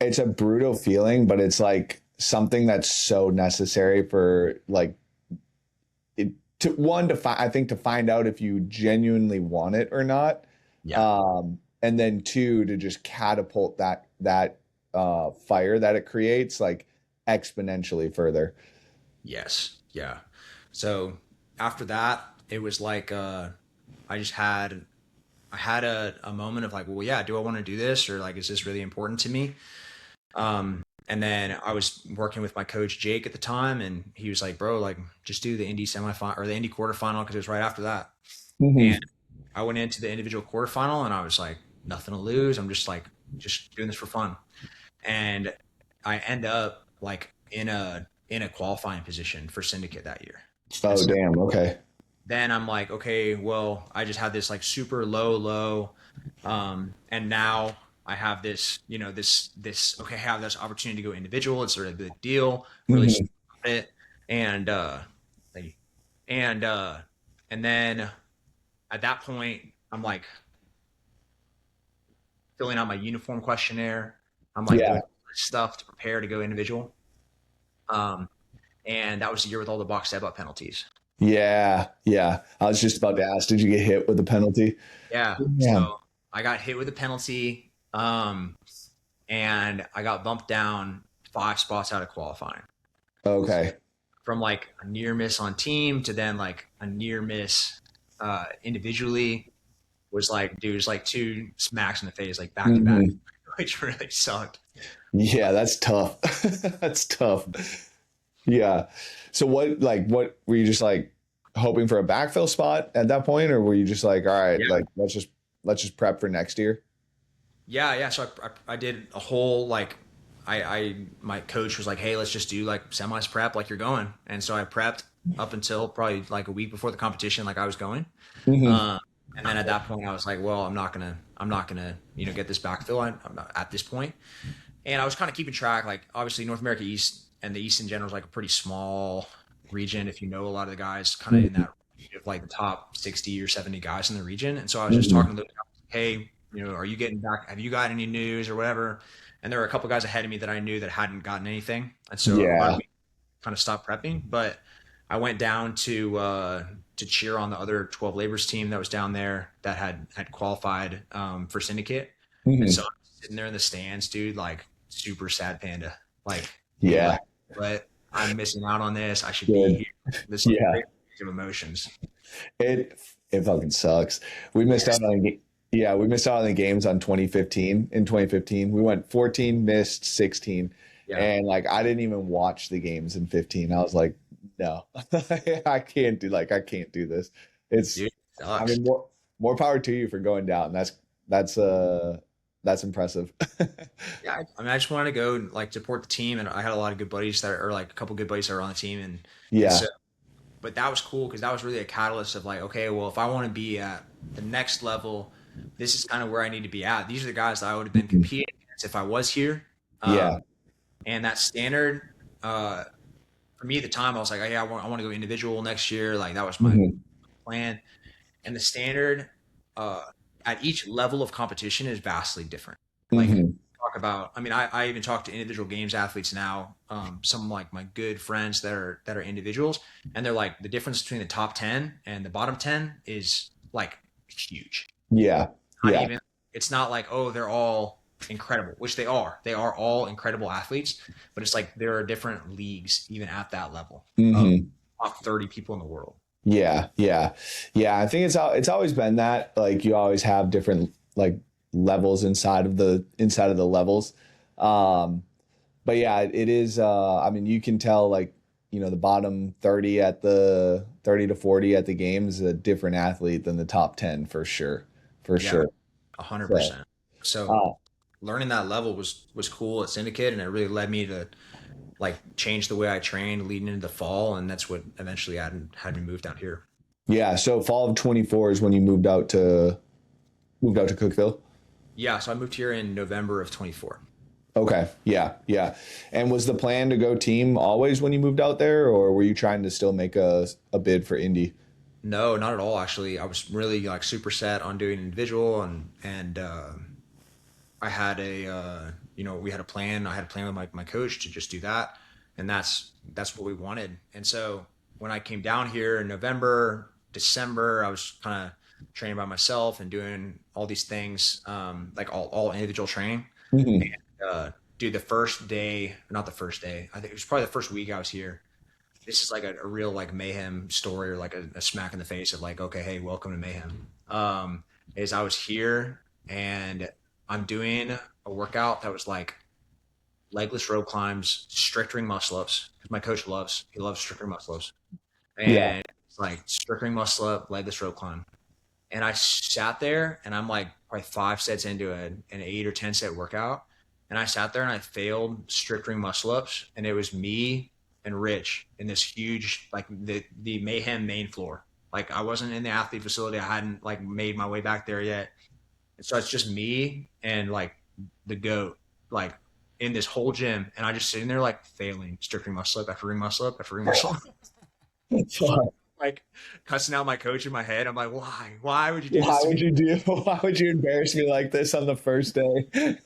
Speaker 1: it's a brutal feeling, but it's like something that's so necessary for like it to one to find I think to find out if you genuinely want it or not.
Speaker 2: Yeah.
Speaker 1: And then two to just catapult that fire that it creates like exponentially further.
Speaker 2: Yes. Yeah. So after that, it was like I just had I had a moment of like, well, yeah, do I want to do this or like, is this really important to me? And then I was working with my coach Jake at the time, and he was like, "Bro, like, just do the Indy semifinal or the Indy quarterfinal because it was right after that."
Speaker 1: Hmm.
Speaker 2: And I went into the individual quarterfinal, and I was like, "Nothing to lose. I'm just like, just doing this for fun." And I end up like in a qualifying position for syndicate that year. And
Speaker 1: Oh,
Speaker 2: so
Speaker 1: damn. Okay.
Speaker 2: then I'm like, okay, well, I just had this like super low, and now I have this, okay, I have this opportunity to go individual. It's a really big deal. I'm really
Speaker 1: Hmm.
Speaker 2: stoked about it, and thank you. And and then at that point, I'm like filling out my uniform questionnaire. I'm like
Speaker 1: Yeah.
Speaker 2: doing stuff to prepare to go individual. Um, and that was the year with all the box step up penalties.
Speaker 1: Yeah. Yeah. I was just about to ask, did you get hit with the penalty?
Speaker 2: Yeah.
Speaker 1: Yeah.
Speaker 2: So I got hit with a penalty, and I got bumped down 5 spots out of qualifying. So
Speaker 1: Okay.
Speaker 2: from like a near miss on team to then like a near miss individually was like, dude, it was like two smacks in the face, like back to back,
Speaker 1: Hmm.
Speaker 2: which really sucked.
Speaker 1: Yeah, that's tough. That's tough. Yeah. So what were you just like hoping for a backfill spot at that point, or were you just like, all right,
Speaker 2: Yeah.
Speaker 1: like let's just prep for next year?
Speaker 2: Yeah. Yeah. So I did a whole like, my coach was like, hey, let's just do like semis prep like you're going. And so I prepped up until probably like a week before the competition, like I was going.
Speaker 1: Hmm.
Speaker 2: Um, and then at that point, I was like, well, I'm not gonna, get this backfill. I'm not at this point. And I was kind of keeping track. Like obviously, North America East and the East in general is like a pretty small region. If you know a lot of the guys, kind of in that range of like the top 60 or 70 guys in the region. And so I was just
Speaker 1: Hmm.
Speaker 2: talking to the guys, hey, Are you getting back? Have you got any news or whatever? And there were a couple guys ahead of me that I knew that hadn't gotten anything, and so about a
Speaker 1: Yeah.
Speaker 2: week kind of stopped prepping. But I went down to cheer on the other 12 Labors team that was down there that had qualified for syndicate, and so
Speaker 1: Mhm.
Speaker 2: I'm sitting there in the stands, dude, like super sad panda, like being
Speaker 1: Yeah.
Speaker 2: like, "But I'm missing out on this. I should be
Speaker 1: Good.
Speaker 2: here." This like
Speaker 1: Yeah.
Speaker 2: great of emotions.
Speaker 1: It fucking sucks. We missed
Speaker 2: Yes.
Speaker 1: out on yeah, we missed out on the games on 2015. In 2015, we went 14, missed 16,
Speaker 2: Yeah,
Speaker 1: and like I didn't even watch the games in 15. I was like, no, I can't do this. It's,
Speaker 2: dude, it
Speaker 1: I
Speaker 2: sucks.
Speaker 1: mean, more power to you for going down. That's that's impressive.
Speaker 2: Yeah, I just wanted to go and like support the team, and I had a lot of good buddies that are like a couple good buddies that are on the team, and
Speaker 1: Yeah.
Speaker 2: so, but that was cool because that was really a catalyst of like, okay, well, if I want to be at the next level, this is kind of where I need to be at. These are the guys that I would have been
Speaker 1: Mhm.
Speaker 2: competing against if I was here,
Speaker 1: Yeah.
Speaker 2: um, and that standard, uh, for me at the time, I was like, oh, yeah, I want to go individual next year. Like that was my
Speaker 1: Hmm.
Speaker 2: plan, and the standard uh, at each level of competition is vastly different. Like
Speaker 1: Hmm.
Speaker 2: talk about, I mean, I even talk to individual games athletes now. Some like my good friends that are individuals, and they're like the difference between the top 10 and the bottom 10 is like huge.
Speaker 1: Yeah.
Speaker 2: Not
Speaker 1: Yeah.
Speaker 2: even it's not like oh they're all incredible, which they are. They are all incredible athletes, but it's like there are different leagues even at that level of
Speaker 1: Hmm.
Speaker 2: top 30 people in the world.
Speaker 1: Yeah, yeah, yeah. I think it's always been that like you always have different like levels inside of the levels. Um, but yeah, it is. I mean, you can tell like the bottom 30 at the 30 to 40 at the games is a different athlete than the top 10 for
Speaker 2: Yeah,
Speaker 1: sure.
Speaker 2: a hundred
Speaker 1: So,
Speaker 2: percent. So
Speaker 1: uh,
Speaker 2: learning that level was cool at Syndicate, and it really led me to like change the way I trained leading into the fall, and that's what eventually had me moved out here.
Speaker 1: yeah. So fall of 24 is when you moved out to Cookville.
Speaker 2: Yeah, so I moved here in November of 24.
Speaker 1: Okay. Yeah. Yeah. And was the plan to go team always when you moved out there, or were you trying to still make a bid for Indy?
Speaker 2: No, not at all. Actually, I was really like super set on doing individual, and I had we had a plan. I had a plan with my coach to just do that, and that's what we wanted. And so when I came down here in November, December, I was kind of training by myself and doing all these things, like all individual training.
Speaker 1: Hmm.
Speaker 2: Dude, the first day, not the first day, I think it was probably the first week I was here. This is like a real like mayhem story or like a smack in the face of like, okay, hey, welcome to mayhem. Is I was here and I'm doing a workout that was like legless rope climbs, strict ring muscle ups. My coach he loves strict ring muscle ups,
Speaker 1: Yeah.
Speaker 2: and it's like strict ring muscle up, legless rope climb. And I sat there and I'm like probably 5 sets into an 8 or 10 set workout. And I sat there and I failed strict ring muscle ups. And it was me and Rich in this huge, like the mayhem main floor. Like I wasn't in the athlete facility. I hadn't like made my way back there yet. And so it's just me and like the goat, like in this whole gym. And I just sitting there like failing strict ring muscle up after ring muscle up after ring muscle up.
Speaker 1: Fuck.
Speaker 2: Like cussing out my coach in my head. I'm like, why? Why would you do
Speaker 1: Why
Speaker 2: this to me?
Speaker 1: would you do? Why would you embarrass me like this on the first day?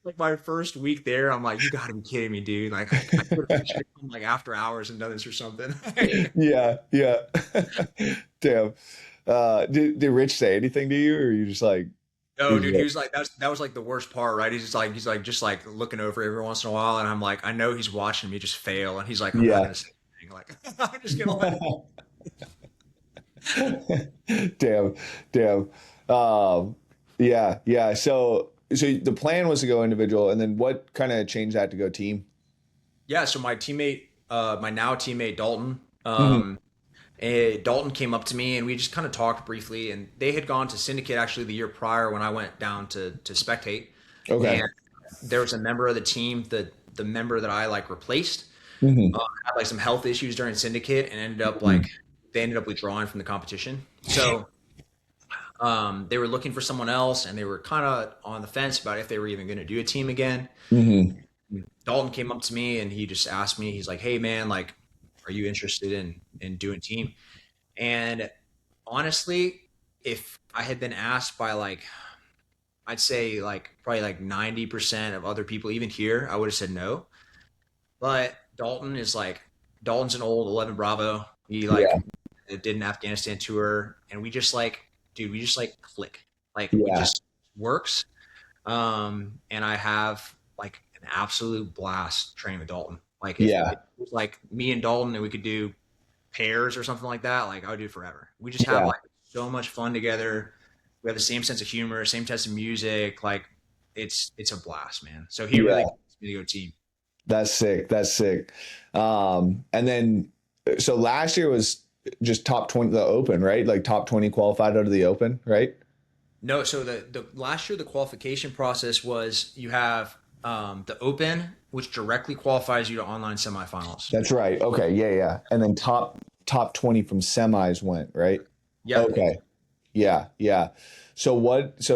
Speaker 2: Like my first week there, I'm like, you got to be kidding me, dude. Like I could have like after hours and done this or something.
Speaker 1: Yeah, yeah. Damn. Did Rich say anything to you, or you just like
Speaker 2: No,
Speaker 1: he's just
Speaker 2: dude, he
Speaker 1: like,
Speaker 2: was like that was like the worst part, right? He's like just like looking over every once in a while, and I'm like, I know he's watching me just fail, and he's like, I'm not
Speaker 1: yeah.
Speaker 2: gonna say anything. Like I'm just gonna let it.
Speaker 1: Damn, damn. Um, yeah, yeah. So the plan was to go individual, and then what kind of changed that to go team?
Speaker 2: Yeah. So my teammate, my now teammate Dalton,
Speaker 1: Hmm.
Speaker 2: Dalton came up to me and we just kind of talked briefly. And they had gone to Syndicate actually the year prior when I went down to spectate.
Speaker 1: Okay.
Speaker 2: And there was a member of the team, the member that I like replaced,
Speaker 1: Hmm.
Speaker 2: had like some health issues during Syndicate and ended up
Speaker 1: Hmm.
Speaker 2: like they ended up withdrawing from the competition. So they were looking for someone else and they were kind of on the fence about if they were even going to do a team again.
Speaker 1: Hmm.
Speaker 2: Dalton came up to me and he just asked me, he's like, "Hey man, like, are you interested in doing team?" And honestly, if I had been asked by like, I'd say like probably like 90% of other people, even here, I would have said no. But Dalton's an old 11 Bravo. He
Speaker 1: Yeah.
Speaker 2: like did an Afghanistan tour, and we just like, dude, we just like click. Like we
Speaker 1: Yeah.
Speaker 2: just works. And I have like an absolute blast training with Dalton. Like if
Speaker 1: Yeah.
Speaker 2: it was like me and Dalton and we could do pairs or something like that, like I would do it forever. We just have
Speaker 1: Yeah.
Speaker 2: like so much fun together. We have the same sense of humor, same taste of music. Like it's a blast, man. So he really
Speaker 1: Yeah.
Speaker 2: convinced me to go team.
Speaker 1: That's sick. That's sick. And then, so last year was just top 20, the open, right? Like top 20 qualified out of the open, right?
Speaker 2: No, so the last year the qualification process was you have the open, which directly qualifies you to online semifinals.
Speaker 1: That's right. Okay. Yeah. Yeah. And then top 20 from semis went, right?
Speaker 2: Yep.
Speaker 1: Okay. Yeah. Yeah. So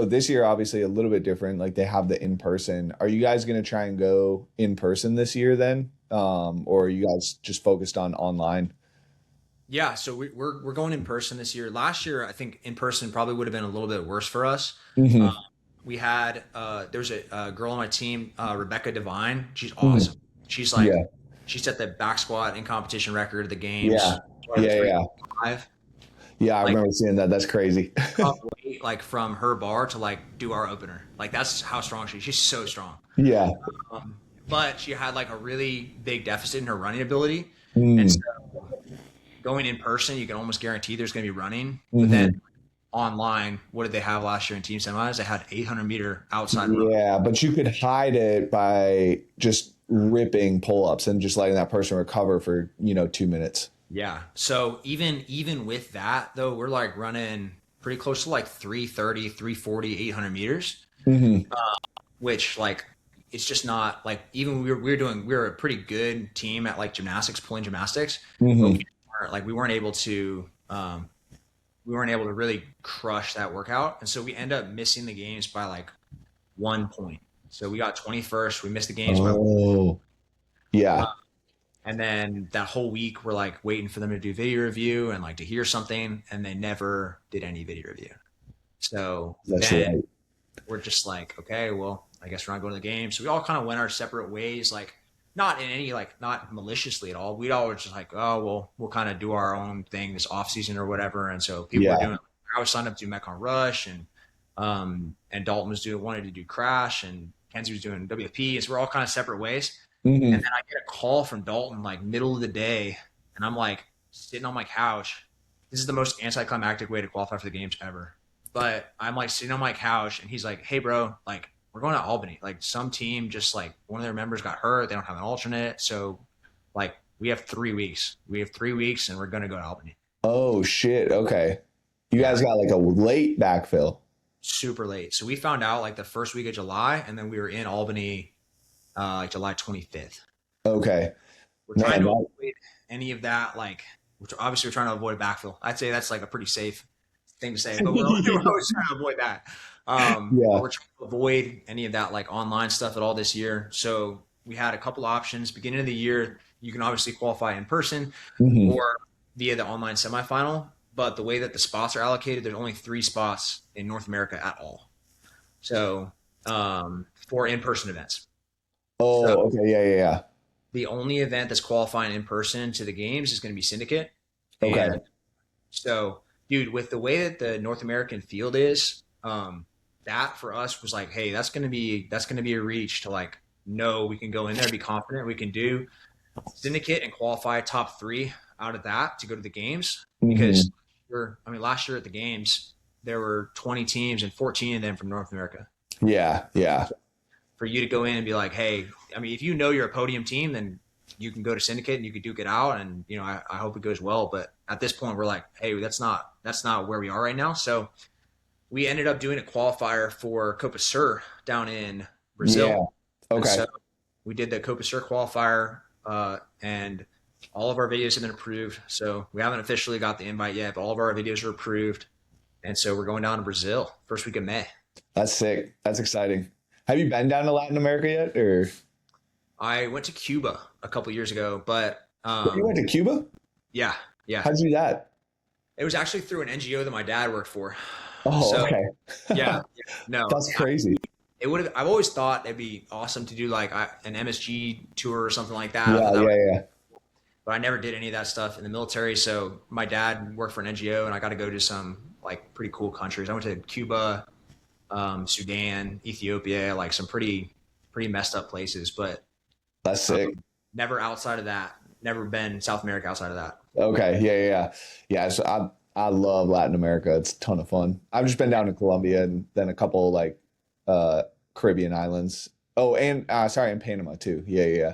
Speaker 1: this year, obviously a little bit different. Like they have the in person. Are you guys going to try and go in person this year then? Or are you guys just focused on online?
Speaker 2: Yeah, so we're going in person this year. Last year, I think in person probably would have been a little bit worse for us. Uh,
Speaker 1: Hmm.
Speaker 2: we had there's a girl on my team, Rebecca Devine. She's
Speaker 1: Hmm.
Speaker 2: awesome. She's like
Speaker 1: Yeah.
Speaker 2: she set the back squat in competition record of the
Speaker 1: Yeah.
Speaker 2: games,
Speaker 1: Yeah.
Speaker 2: three
Speaker 1: Yeah.
Speaker 2: five.
Speaker 1: Yeah. I
Speaker 2: Like
Speaker 1: remember seeing that. That's crazy.
Speaker 2: cut weight like from her bar to like do our opener. Like that's how strong she's so strong.
Speaker 1: Yeah.
Speaker 2: Um, but she had like a really big deficit in her running ability, and
Speaker 1: Mm.
Speaker 2: so going in person, you can almost guarantee there's going to be running. But then
Speaker 1: Hmm.
Speaker 2: online, what did they have last year in team semis? They had 800-meter outside run.
Speaker 1: Yeah, but you could hide it by just ripping pull-ups and just letting that person recover for, 2 minutes.
Speaker 2: Yeah. So even with that though, we're like running pretty close to like 330, 340, 800 meters,
Speaker 1: Hmm.
Speaker 2: which like it's just not like even we were a pretty good team at like gymnastics, pulling gymnastics, but
Speaker 1: Hmm.
Speaker 2: we weren't able to we weren't able to really crush that workout, and so we end up missing the games by like 1 point. So we got 21st. We missed the games by
Speaker 1: Oh, yeah,
Speaker 2: and then that whole week we're like waiting for them to do video review and like to hear something, and they never did any video review. So
Speaker 1: that's
Speaker 2: then
Speaker 1: right.
Speaker 2: we're just like, okay, well, I guess we're not going to the game. So we all kind of went our separate ways, like not in any like not maliciously at all. We all were just like, oh well, we'll kind of do our own thing this off season or whatever. And so people were
Speaker 1: Yeah.
Speaker 2: doing. I was signed up to do Mekon Rush, and Dalton was doing wanted to do Crash, and Kenzie was doing WFP. And so we're all kind of separate ways. And
Speaker 1: Hmm.
Speaker 2: then I get a call from Dalton like middle of the day, and I'm like sitting on my couch. This is the most anticlimactic way to qualify for the games ever. But I'm like sitting on my couch, and he's like, "Hey, bro, like we're going to Albany. Like some team just like one of their members got hurt. They don't have an alternate, so like we have 3 weeks. We have 3 weeks, and we're gonna go to Albany.
Speaker 1: Oh shit. Okay. You
Speaker 2: Yeah,
Speaker 1: guys got like a late backfill.
Speaker 2: super late. So we found out like the first week of July, and then we were in Albany like July 25th.
Speaker 1: Okay.
Speaker 2: We're trying
Speaker 1: Man,
Speaker 2: to
Speaker 1: that,
Speaker 2: avoid any of that. Like, obviously, we're trying to avoid a backfill. I'd say that's like a pretty safe thing to say, but we're always trying to avoid that. But
Speaker 1: yeah.
Speaker 2: we're trying to avoid any of that like online stuff at all this year. So we had a couple options. Beginning of the year, you can obviously qualify in person
Speaker 1: Hmm.
Speaker 2: or via the online semifinal. But the way that the spots are allocated, there's only 3 spots in North America at all. So for in-person events. So
Speaker 1: Oh, okay. Yeah, yeah, yeah.
Speaker 2: the only event that's qualifying in person to the games is going to be Syndicate.
Speaker 1: Okay.
Speaker 2: And so, dude, with the way that the North American field is, that for us was like, hey, that's gonna be a reach to like, no, we can go in there, be confident, we can do Syndicate and qualify top three out of that to go to the games.
Speaker 1: Hmm.
Speaker 2: Because last year at the games there were 20 teams and 14 of them from North America.
Speaker 1: Yeah, yeah.
Speaker 2: For you to go in and be like, hey, if you know you're a podium team, then you can go to Syndicate and you can duke it out, and I hope it goes well. But at this point, we're like, hey, that's not where we are right now. So we ended up doing a qualifier for Copa Sur down in
Speaker 1: Yeah.
Speaker 2: Brazil, and
Speaker 1: Okay.
Speaker 2: so we did the Copa Sur qualifier, and all of our videos have been approved. So we haven't officially got the invite yet, but all of our videos are approved, and so we're going down to Brazil first week of May.
Speaker 1: That's sick. That's exciting. Have you been down to Latin America yet? Or
Speaker 2: I went to Cuba a couple years ago, but
Speaker 1: you went to Cuba?
Speaker 2: yeah, yeah.
Speaker 1: How'd you do that?
Speaker 2: It was actually through an NGO that my dad worked for.
Speaker 1: Oh,
Speaker 2: So
Speaker 1: okay.
Speaker 2: yeah, yeah, no,
Speaker 1: That's crazy.
Speaker 2: it would have. I've always thought it'd be awesome to do like an MSG tour or something like that. I
Speaker 1: Yeah,
Speaker 2: thought that would,
Speaker 1: yeah, yeah.
Speaker 2: but I never did any of that stuff in the military. So my dad worked for an NGO, and I got to go to some like pretty cool countries. I went to Cuba, Sudan, Ethiopia, like some pretty messed up places, but
Speaker 1: That's sick.
Speaker 2: never outside of that. Never been South America outside of that.
Speaker 1: Okay, yeah, yeah, yeah. Yeah, so I love Latin America. It's a ton of fun. I've just been down to Colombia and then a couple like uh Caribbean islands. Oh, and sorry, in Panama too. Yeah, yeah, yeah.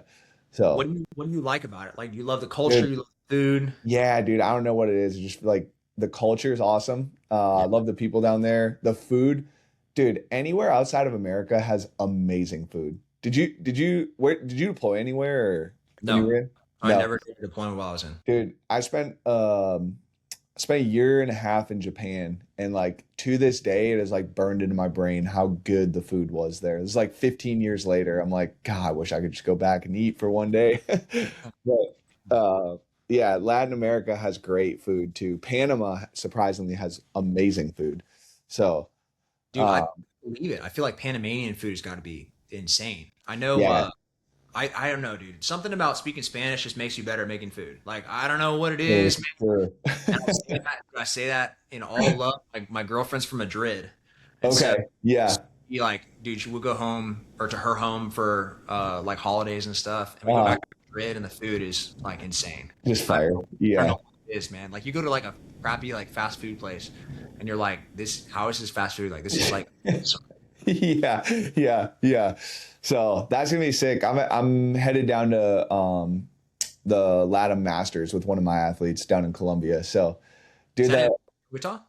Speaker 1: So,
Speaker 2: What do you like about it? Like, you love the culture,
Speaker 1: dude,
Speaker 2: you love the food.
Speaker 1: yeah, dude, I don't know what it is. It's just like the culture is awesome. I
Speaker 2: Yeah.
Speaker 1: love the people down there. The food, dude, anywhere outside of America has amazing food. Did you deploy anywhere or when you
Speaker 2: No,
Speaker 1: were in?
Speaker 2: I
Speaker 1: No.
Speaker 2: never did a deployment while I was in.
Speaker 1: Dude, I spent a year and a half in Japan, and like to this day it is like burned into my brain how good the food was there. It's like 15 years later. I'm like, God, I wish I could just go back and eat for one day. But yeah, Latin America has great food too. Panama surprisingly has amazing food. So
Speaker 2: Dude, I
Speaker 1: uh
Speaker 2: believe it. I feel like Panamanian food has got to be insane. I know.
Speaker 1: yeah,
Speaker 2: I don't know, dude. Something about speaking Spanish just makes you better at making food. Like, I don't know what it
Speaker 1: for
Speaker 2: is, man.
Speaker 1: sure.
Speaker 2: And I say that in all love. Like, my girlfriend's from Madrid, and so
Speaker 1: Okay. Yeah.
Speaker 2: you like, dude, she would go home or to her home for like holidays and stuff, and we go
Speaker 1: Uh
Speaker 2: back to Madrid, and the food is like insane.
Speaker 1: just
Speaker 2: I,
Speaker 1: fire.
Speaker 2: I don't
Speaker 1: Yeah.
Speaker 2: know what it is, man. Like, you go to like a crappy like fast food place, and you're like, this, how is this fast food? Like, this is like, so,
Speaker 1: Yeah, yeah, yeah. So that's gonna be sick. I'm headed down to the Latin Masters with one of my athletes down in Colombia. So
Speaker 2: is
Speaker 1: do
Speaker 2: that
Speaker 1: that
Speaker 2: in Wichita?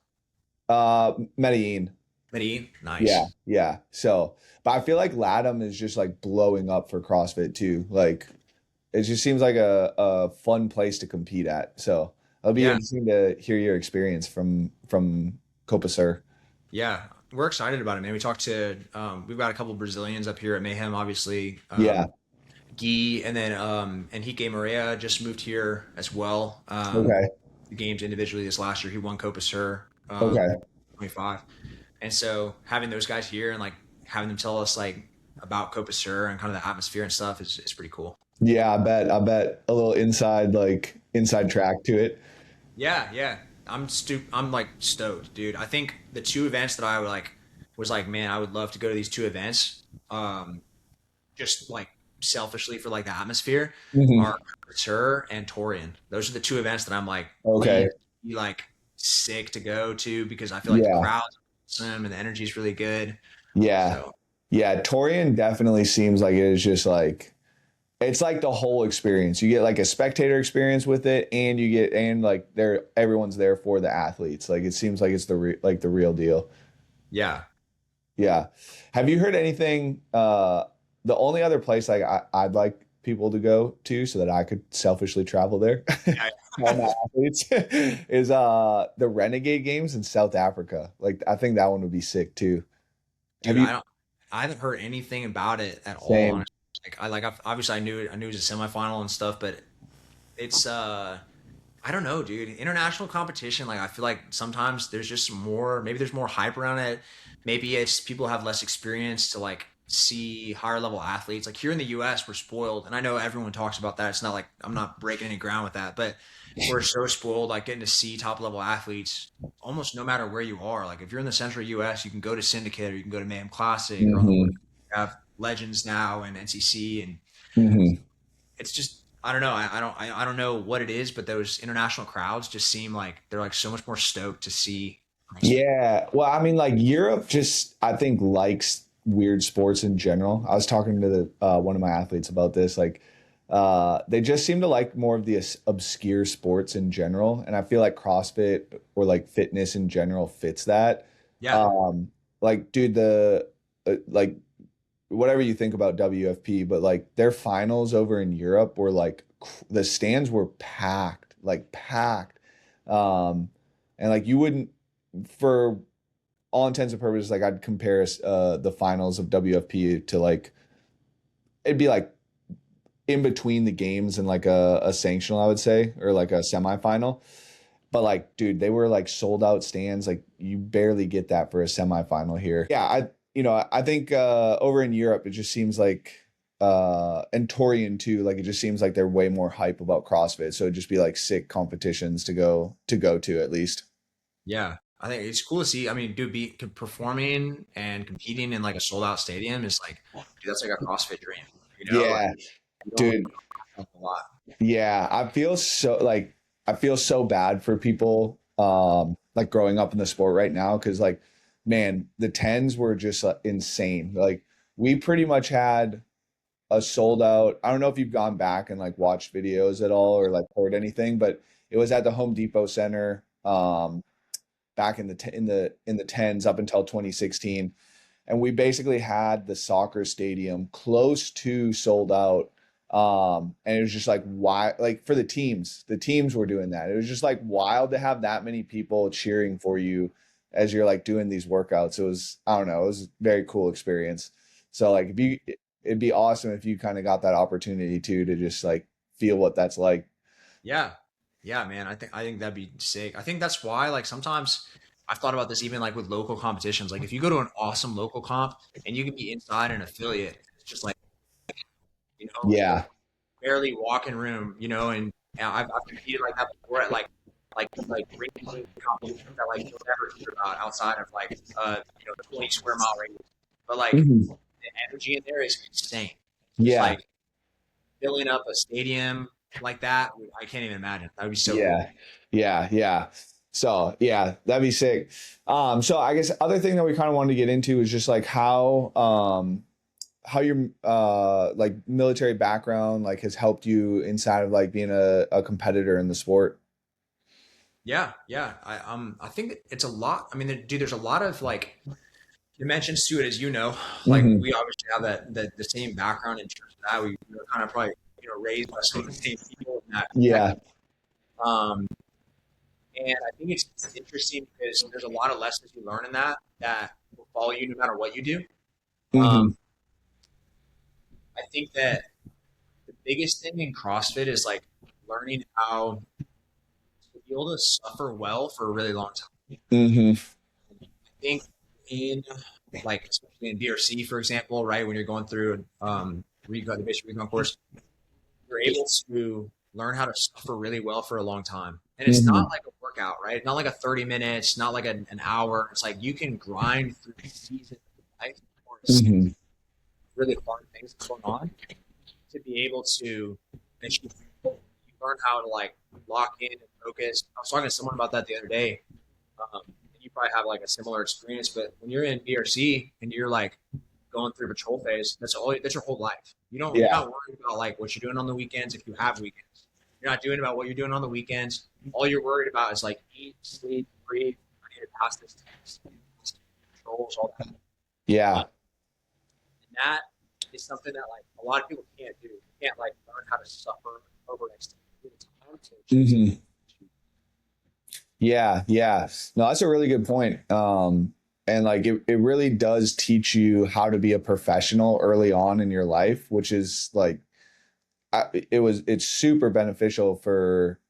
Speaker 1: Medellin.
Speaker 2: Medellin?
Speaker 1: Yeah,
Speaker 2: Nice.
Speaker 1: yeah. So but I feel like LATAM is just like blowing up for CrossFit too. Like it just seems like a fun place to compete at. So it'll be
Speaker 2: Yeah.
Speaker 1: interesting to hear your experience from Copa Sur.
Speaker 2: Yeah, we're excited about it, man. We talked to we've got a couple Brazilians up here at Mayhem, obviously.
Speaker 1: Yeah.
Speaker 2: Guy, and then Enrique Maria just moved here as well.
Speaker 1: Okay.
Speaker 2: The games individually this last year, he won Copa Sur
Speaker 1: Okay.
Speaker 2: 25, and so having those guys here and like having them tell us like about Copa Sur and kind of the atmosphere and stuff is pretty cool.
Speaker 1: Yeah, I bet a little inside track to it.
Speaker 2: Yeah, yeah. I'm like stoked, dude. I think the two events that I would like was like, man, I would love to go to these two events. Just like selfishly for like the atmosphere
Speaker 1: Mhm.
Speaker 2: are Tour and Torian. Those are the two events that I'm like
Speaker 1: Okay.
Speaker 2: really, like sick to go to because I feel like the
Speaker 1: Yeah.
Speaker 2: crowd's awesome and the energy is really good.
Speaker 1: Yeah.
Speaker 2: So
Speaker 1: Yeah. Torian definitely seems like it is just like it's like the whole experience. You get like a spectator experience with it, and you get and like everyone's there for the athletes. Like it seems like it's like the real deal.
Speaker 2: yeah,
Speaker 1: Yeah. Have you heard anything? The only other place like I'd like people to go to so that I could selfishly travel there,
Speaker 2: yeah.
Speaker 1: all my athletes, is the Renegade Games in South Africa. Like I think that one would be sick too. Have
Speaker 2: Dude,
Speaker 1: you?
Speaker 2: I haven't heard anything about it at all.
Speaker 1: Same.
Speaker 2: Honestly, obviously I knew it was a semifinal and stuff, but it's I don't know, dude. International competition, like I feel like sometimes there's just more, maybe there's more hype around it. Maybe it's people have less experience to like see higher level athletes. Like here in the US, we're spoiled. And I know everyone talks about that. It's not like I'm not breaking any ground with that, but we're so spoiled, like getting to see top level athletes almost no matter where you are. Like if you're in the central US, you can go to Syndicate or you can go to Mayhem Classic or on the
Speaker 1: Hmm.
Speaker 2: West, you have Legends now and NCC and
Speaker 1: Hmm.
Speaker 2: it's just I don't know. I don't know what it is, but those international crowds just seem like they're like so much more stoked to see CrossFit.
Speaker 1: Yeah. Well, I mean, like Europe just, I think, likes weird sports in general. I was talking to one of my athletes about this. Like, they just seem to like more of the obscure sports in general. And I feel like CrossFit or like fitness in general fits that.
Speaker 2: Yeah,
Speaker 1: Um, like, dude, like, whatever you think about WFP, but like their finals over in Europe were like the stands were packed, like packed. Um, and like you wouldn't, for all intents and purposes, like I'd compare the finals of WFP to like it'd be like in between the games and like a sanctional, I would say, or like a semifinal. But like, dude, they were like sold out stands. Like you barely get that for a semifinal here. Yeah, I think over in Europe it just seems like and Torian too, like it just seems like they're way more hype about CrossFit. So it'd just be like sick competitions to go to at least.
Speaker 2: Yeah, I think it's cool to see. I mean, dude, performing and competing in like a sold out stadium is like, dude, that's like a CrossFit dream. You know, like
Speaker 1: Yeah,
Speaker 2: you don't
Speaker 1: dude.
Speaker 2: have a lot.
Speaker 1: Yeah, I feel so bad for people like growing up in the sport right now because like man, the tens were just insane. Like we pretty much had a sold out. I don't know if you've gone back and like watched videos at all or like heard anything, but it was at the Home Depot Center back in the tens up until 2016, and we basically had the soccer stadium close to sold out. And it was just like why, like for the teams were doing that. It was just like wild to have that many people cheering for you as you're like doing these workouts. It was, I don't know, it was a very cool experience. So like it'd be awesome if you kind of got that opportunity too to just like feel what that's like.
Speaker 2: Yeah, yeah, man. I think that'd be sick. I think that's why like sometimes I've thought about this even like with local competitions. Like if you go to an awesome local comp and you can be inside an affiliate, it's just like like
Speaker 1: Yeah.
Speaker 2: barely walk in room, and I've competed like that before at like Recon competitions that like you'll never hear about outside of like 20 square mile radius. But like
Speaker 1: Mhm.
Speaker 2: the energy in there is insane. Just
Speaker 1: Yeah.
Speaker 2: like filling up a stadium like that, I can't even imagine. That would be so cool.
Speaker 1: Yeah. Yeah. Yeah. So yeah, that'd be sick. So I guess other thing that we kind of wanted to get into is just like how your like military background like has helped you inside of like being a competitor in the sport.
Speaker 2: Yeah, yeah. I think it's a lot. I mean, dude, there's a lot of like dimensions to it, as you know. Like
Speaker 1: Hmm.
Speaker 2: we obviously have the same background in terms of that. We were kind of probably raised by some of the same people in that.
Speaker 1: Yeah.
Speaker 2: Um, and I think it's interesting because there's a lot of lessons you learn in that will follow you no matter what you do.
Speaker 1: Hmm.
Speaker 2: Um, I think that the biggest thing in CrossFit is like learning how to be able to suffer well for a really long time.
Speaker 1: Hmm.
Speaker 2: I think in like especially in BRC, for example, right when you're going through recon, the basic recon course, you're able to learn how to suffer really well for a long time. And it's not
Speaker 1: Hmm.
Speaker 2: like a workout, right? Not like a 30 minutes, not like an hour. It's like you can grind through seasons of life or
Speaker 1: Hmm.
Speaker 2: really fun things going on to be able to achieve. You learn how to like lock in and focus. I was talking to someone about that the other day. And you probably have like a similar experience, but when you're in BRC and you're like going through patrol phase, that's your whole life. You're
Speaker 1: Yeah.
Speaker 2: not worried about like what you're doing on the weekends if you have weekends. You're not doing about what you're doing on the weekends. All you're worried about is like eat, sleep, breathe. I need to pass this test, controls, all that.
Speaker 1: Yeah.
Speaker 2: And that is something that like a lot of people can't do. You can't like learn how to suffer over an extended period of time to achieve something.
Speaker 1: Hmm. Yeah. Yeah. No, that's a really good point. And like it really does teach you how to be a professional early on in your life, which is like it's super beneficial for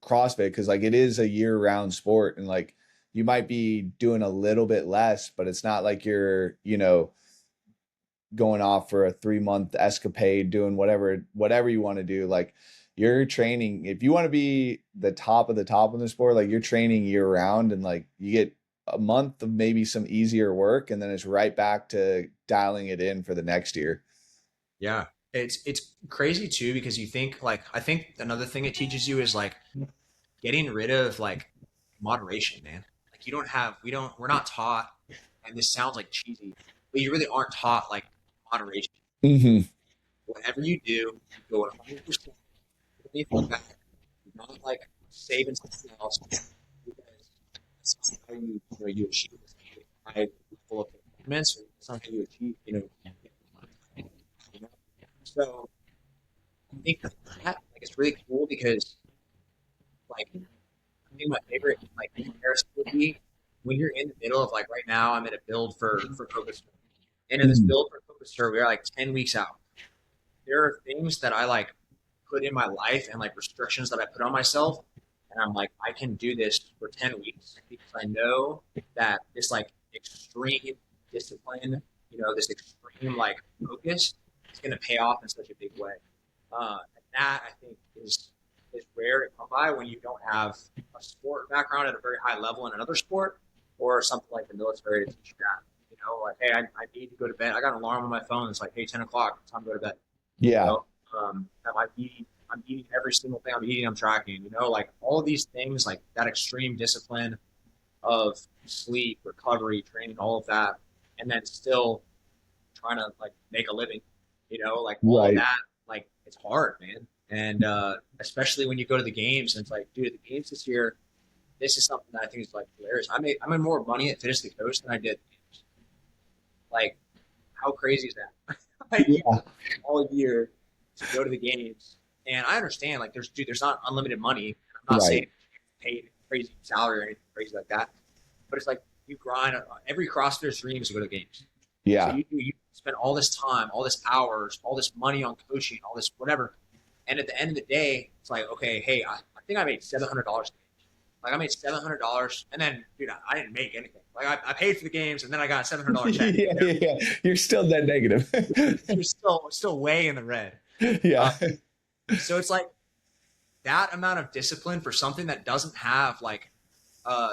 Speaker 1: CrossFit because like it is a year-round sport and like you might be doing a little bit less, but it's not like you're, going off for a 3 month escapade doing whatever you want to do. Like you're training, if you want to be the top of the top in the sport, like you're training year round and like you get a month of maybe some easier work and then it's right back to dialing it in for the next year.
Speaker 2: Yeah. It's crazy too because you think like I think another thing it teaches you is like getting rid of like moderation, man. Like you don't have we're not taught and this sounds like cheesy, but you really aren't taught like moderation.
Speaker 1: Hmm.
Speaker 2: Whatever you do, you go 100% anything back. You're not like saving something else because that's not how you achieve this high level of performance. Or that's not how you achieve you know. So I think that like it's really cool because like I think my favorite like comparison would be when you're in the middle of like right now I'm in a build for Focus. And in this
Speaker 1: Hmm.
Speaker 2: build for Focus, we're like 10 weeks out. There are things that I like put in my life and like restrictions that I put on myself And I'm like, I can do this for 10 weeks because I know that this like extreme discipline, this extreme like focus is going to pay off in such a big way. And that I think is rare to come by when you don't have a sport background at a very high level in another sport, or something like the military to teach you that. Like, hey, I need to go to bed. I got an alarm on my phone. It's like, hey, 10 o'clock, it's time to go to bed.
Speaker 1: Yeah.
Speaker 2: I'm eating every single thing I'm eating, I'm tracking, like all of these things, like that extreme discipline of sleep, recovery, training, all of that, and then still trying to like make a living, like all of
Speaker 1: Right.
Speaker 2: that, like it's hard, man. And especially when you go to the games and it's like, dude, the games this year, this is something that I think is like hilarious. I made more money at Finish the Coast than I did. Like, how crazy is that? Like,
Speaker 1: Yeah.
Speaker 2: all year to go to the games. And I understand, like, there's not unlimited money. I'm not saying
Speaker 1: Right.
Speaker 2: paid crazy salary or anything crazy like that, but it's like you grind. Every CrossFitter's dream is to go to the games. So
Speaker 1: Yeah.
Speaker 2: you spend all this time, all this hours, all this money on coaching, all this whatever, and at the end of the day, it's like, okay, hey, I think I made $700. Like I made $700, and then dude, I didn't make anything. Like I paid for the games, and then I got a $700 check.
Speaker 1: Yeah, yeah. You're still that negative.
Speaker 2: You're still way in the red. Uh,
Speaker 1: Yeah.
Speaker 2: so it's like that amount of discipline for something that doesn't have like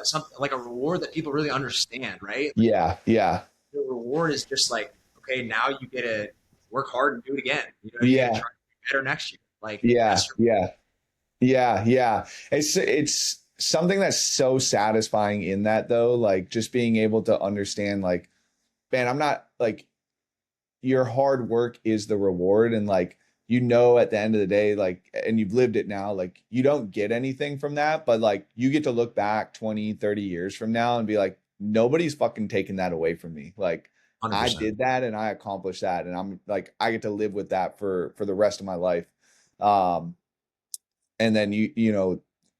Speaker 2: something like a reward that people really understand, right? Like
Speaker 1: Yeah. Yeah.
Speaker 2: the reward is just like, okay, now you get to work hard and do it again. You get to
Speaker 1: Yeah.
Speaker 2: try to be better next year. Like
Speaker 1: Yeah.
Speaker 2: that's your,
Speaker 1: Yeah. Yeah. Yeah. It's something that's so satisfying in that though, like just being able to understand like, man, I'm not like your hard work is the reward. And like, at the end of the day, like, and you've lived it now, like you don't get anything from that, but like you get to look back 20, 30 years from now and be like, nobody's fucking taking that away from me. Like I
Speaker 2: 100%.
Speaker 1: did that and I accomplished that. And I'm like, I get to live with that for the rest of my life. Um, and then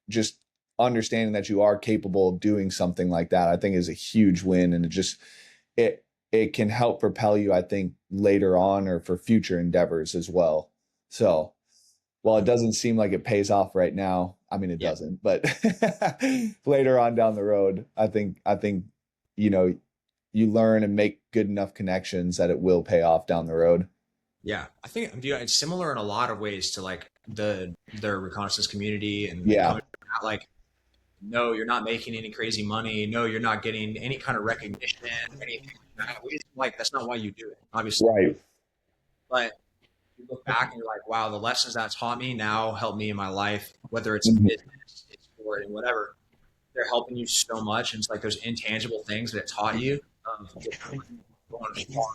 Speaker 1: just understanding that you are capable of doing something like that, I think is a huge win. And it it can help propel you, I think, later on or for future endeavors as well. So while it doesn't seem like it pays off right now, I mean it
Speaker 2: Yeah.
Speaker 1: doesn't, but later on down the road, I think you know you learn and make good enough connections that it will pay off down the road.
Speaker 2: Yeah, I think it's similar in a lot of ways to like the reconnaissance community and
Speaker 1: Yeah.
Speaker 2: coming from that, like, no, you're not making any crazy money. No, you're not getting any kind of recognition, anything like that. Like that's not why you do it, obviously.
Speaker 1: Right.
Speaker 2: But you look back and you're like, wow, the lessons that taught me now help me in my life, whether it's
Speaker 1: Mhm.
Speaker 2: business, it's sport, and whatever. They're helping you so much. And it's like those intangible things that it taught you, just going far.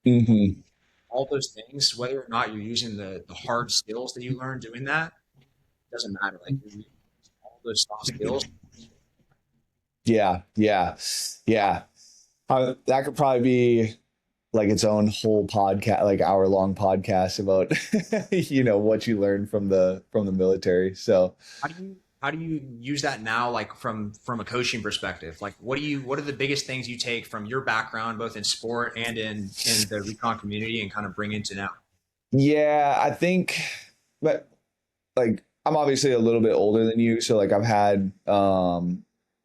Speaker 1: Mhm.
Speaker 2: All those things, whether or not you're using the hard skills that you learn doing that, doesn't matter. Like you're using all those soft skills.
Speaker 1: Yeah. Yeah. Yeah. That could probably be like its own whole podcast, like hour-long podcast about what you learned from the military. So
Speaker 2: How do you use that now, like from a coaching perspective? Like what are the biggest things you take from your background, both in sport and in the recon community, and kind of bring into now?
Speaker 1: yeah, I think, but like I'm obviously a little bit older than you, so like I've had a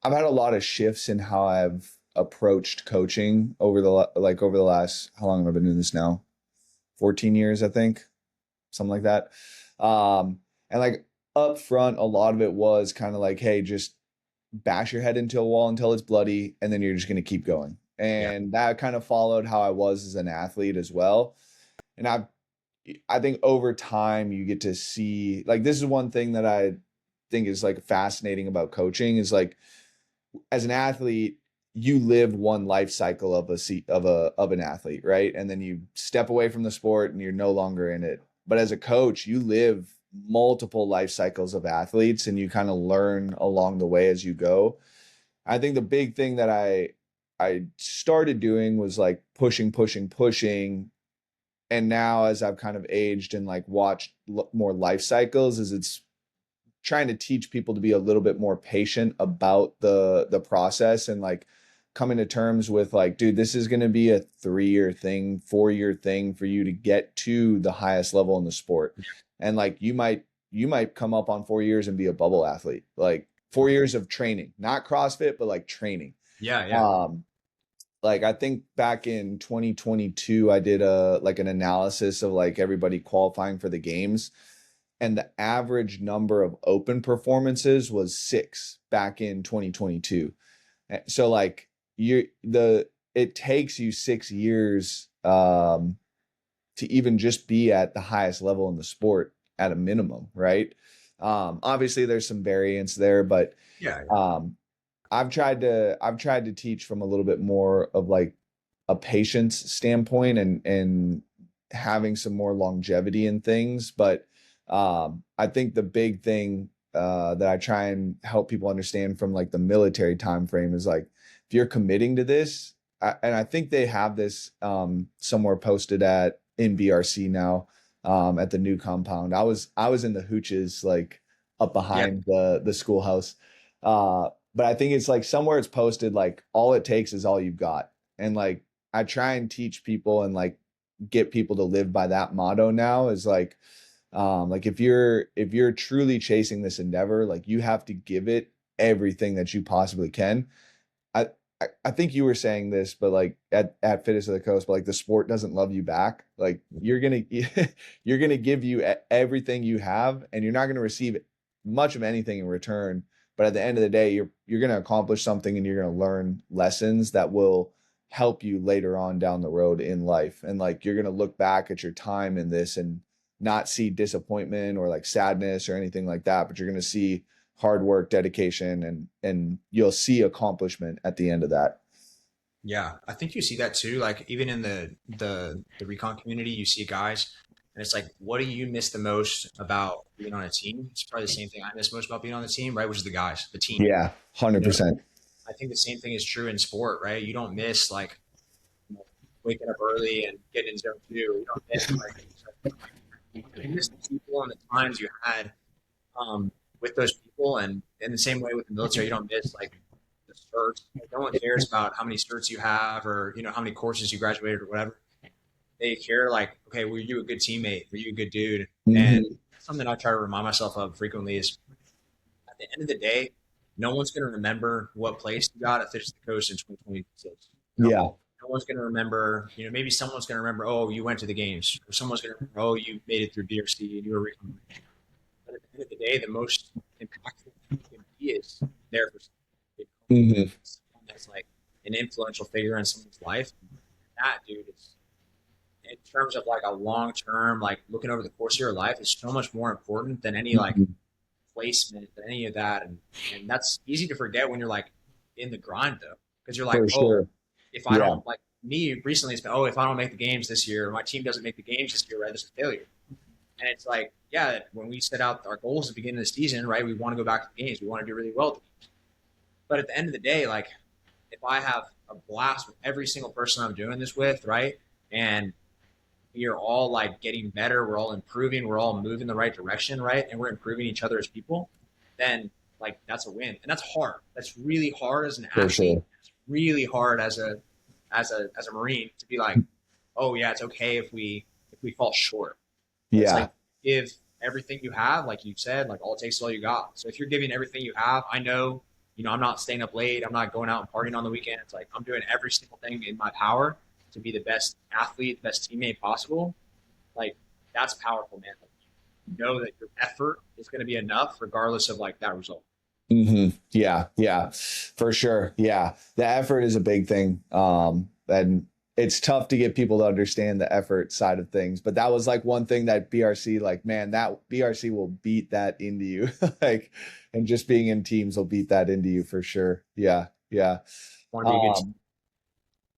Speaker 1: lot of shifts in how I've approached coaching over the last, how long have I been doing this now? 14 years, I think, something like that. And like up front, a lot of it was kind of like, hey, just bash your head into a wall until it's bloody, and then you're just going to keep going.
Speaker 2: Yeah,
Speaker 1: And that kind of followed how I was as an athlete as well. And I think over time you get to see, like, this is one thing that I think is like fascinating about coaching is like, as an athlete, you live one life cycle of an athlete, right? And then you step away from the sport and you're no longer in it. But as a coach, you live multiple life cycles of athletes and you kind of learn along the way as you go. I think the big thing that I started doing was like pushing, pushing, pushing. And now as I've kind of aged and like watched more life cycles, is it's trying to teach people to be a little bit more patient about the process and like coming to terms with like, dude, this is going to be a 3-year thing, 4-year thing for you to get to the highest level in the sport. And like you might you might come up on 4 years and be a bubble athlete, like 4 years of training, not CrossFit, but like training.
Speaker 2: Yeah, yeah.
Speaker 1: Like I think back in 2022, I did an analysis of like everybody qualifying for the games, and the average number of open performances was 6 back in 2022. So like it takes you 6 years to even just be at the highest level in the sport at a minimum, right? Obviously there's some variance there, but
Speaker 2: Yeah.
Speaker 1: I've tried to teach from a little bit more of like a patience standpoint and having some more longevity in things. But I think the big thing that I try and help people understand from like the military time frame is like if you're committing to this, and I think they have this somewhere posted at in BRC now at the new compound. I was in the hooches like up
Speaker 2: Yeah.
Speaker 1: behind the schoolhouse. But I think it's like somewhere it's posted like all it takes is all you've got. And like I try and teach people and like get people to live by that motto now is like if you're truly chasing this endeavor, like you have to give it everything that you possibly can. I I think you were saying this, but like at Fitness of the Coast, but like the sport doesn't love you back. Like you're gonna you're gonna give you everything you have, and you're not gonna receive much of anything in return. But at the end of the day, you're gonna accomplish something, and you're gonna learn lessons that will help you later on down the road in life. And like you're gonna look back at your time in this and not see disappointment or like sadness or anything like that, but you're gonna see hard work, dedication, and you'll see accomplishment at the end of that.
Speaker 2: Yeah, I think you see that too. Like even in the recon community, you see guys, and it's like, what do you miss the most about being on a team? It's probably the same thing I miss most about being on the team, right? Which is the guys, the team.
Speaker 1: Yeah,
Speaker 2: You know,
Speaker 1: 100%.
Speaker 2: I think the same thing is true in sport, right? You don't miss like waking up early and getting in zone two. You don't miss like you miss the people and the times you had with those people, and in the same way with the military, you don't miss like the certs. Like, no one cares about how many certs you have or how many courses you graduated or whatever. They care like, okay, were you a good teammate? Were you a good dude? And
Speaker 1: Mm-hmm.
Speaker 2: something I try to remind myself of frequently is at the end of the day, no one's going to remember what place you got at Fish to the Coast in 2026.
Speaker 1: Yeah,
Speaker 2: No one's going to remember, maybe someone's going to remember, oh, you went to the games, or someone's going to remember, oh, you made it through BRC and you were Recon. But at the end of the day, the most impactful thing you can be is there for
Speaker 1: mm-hmm.
Speaker 2: someone that's like an influential figure in someone's life. That dude is, in terms of like a long term, like looking over the course of your life, is so much more important than any like
Speaker 1: Mm-hmm.
Speaker 2: placement, than any of that. And that's easy to forget when you're like in the grind though, because you're like,
Speaker 1: For
Speaker 2: oh,
Speaker 1: sure.
Speaker 2: if I
Speaker 1: Yeah,
Speaker 2: don't like me recently, it's been, oh, if I don't make the games this year, or my team doesn't make the games this year, right? There's a failure. And it's like, yeah, when we set out our goals at the beginning of the season, right? We want to go back to the games. We want to do really well at the games. But at the end of the day, like if I have a blast with every single person I'm doing this with, right? And we are all like getting better, we're all improving, we're all moving the right direction, right? And we're improving each other as people, then like that's a win. And that's hard. That's really hard as an
Speaker 1: for
Speaker 2: athlete.
Speaker 1: sure.
Speaker 2: It's really hard as a Marine to be like, oh yeah, it's okay if we fall short. It's
Speaker 1: Yeah,
Speaker 2: like give everything you have, like you said, like all it takes is all you got. So if you're giving everything you have, I know, I'm not staying up late, I'm not going out and partying on the weekends. Like I'm doing every single thing in my power to be the best athlete, the best teammate possible. Like that's powerful, man. Like, you know that your effort is going to be enough regardless of like that result.
Speaker 1: yeah, yeah, for sure. Yeah, the effort is a big thing. And it's tough to get people to understand the effort side of things. But that was like one thing that BRC, like, man, that BRC will beat that into you. Like, and just being in teams will beat that into you for sure. Yeah, yeah.
Speaker 2: Want to be a good
Speaker 1: Um,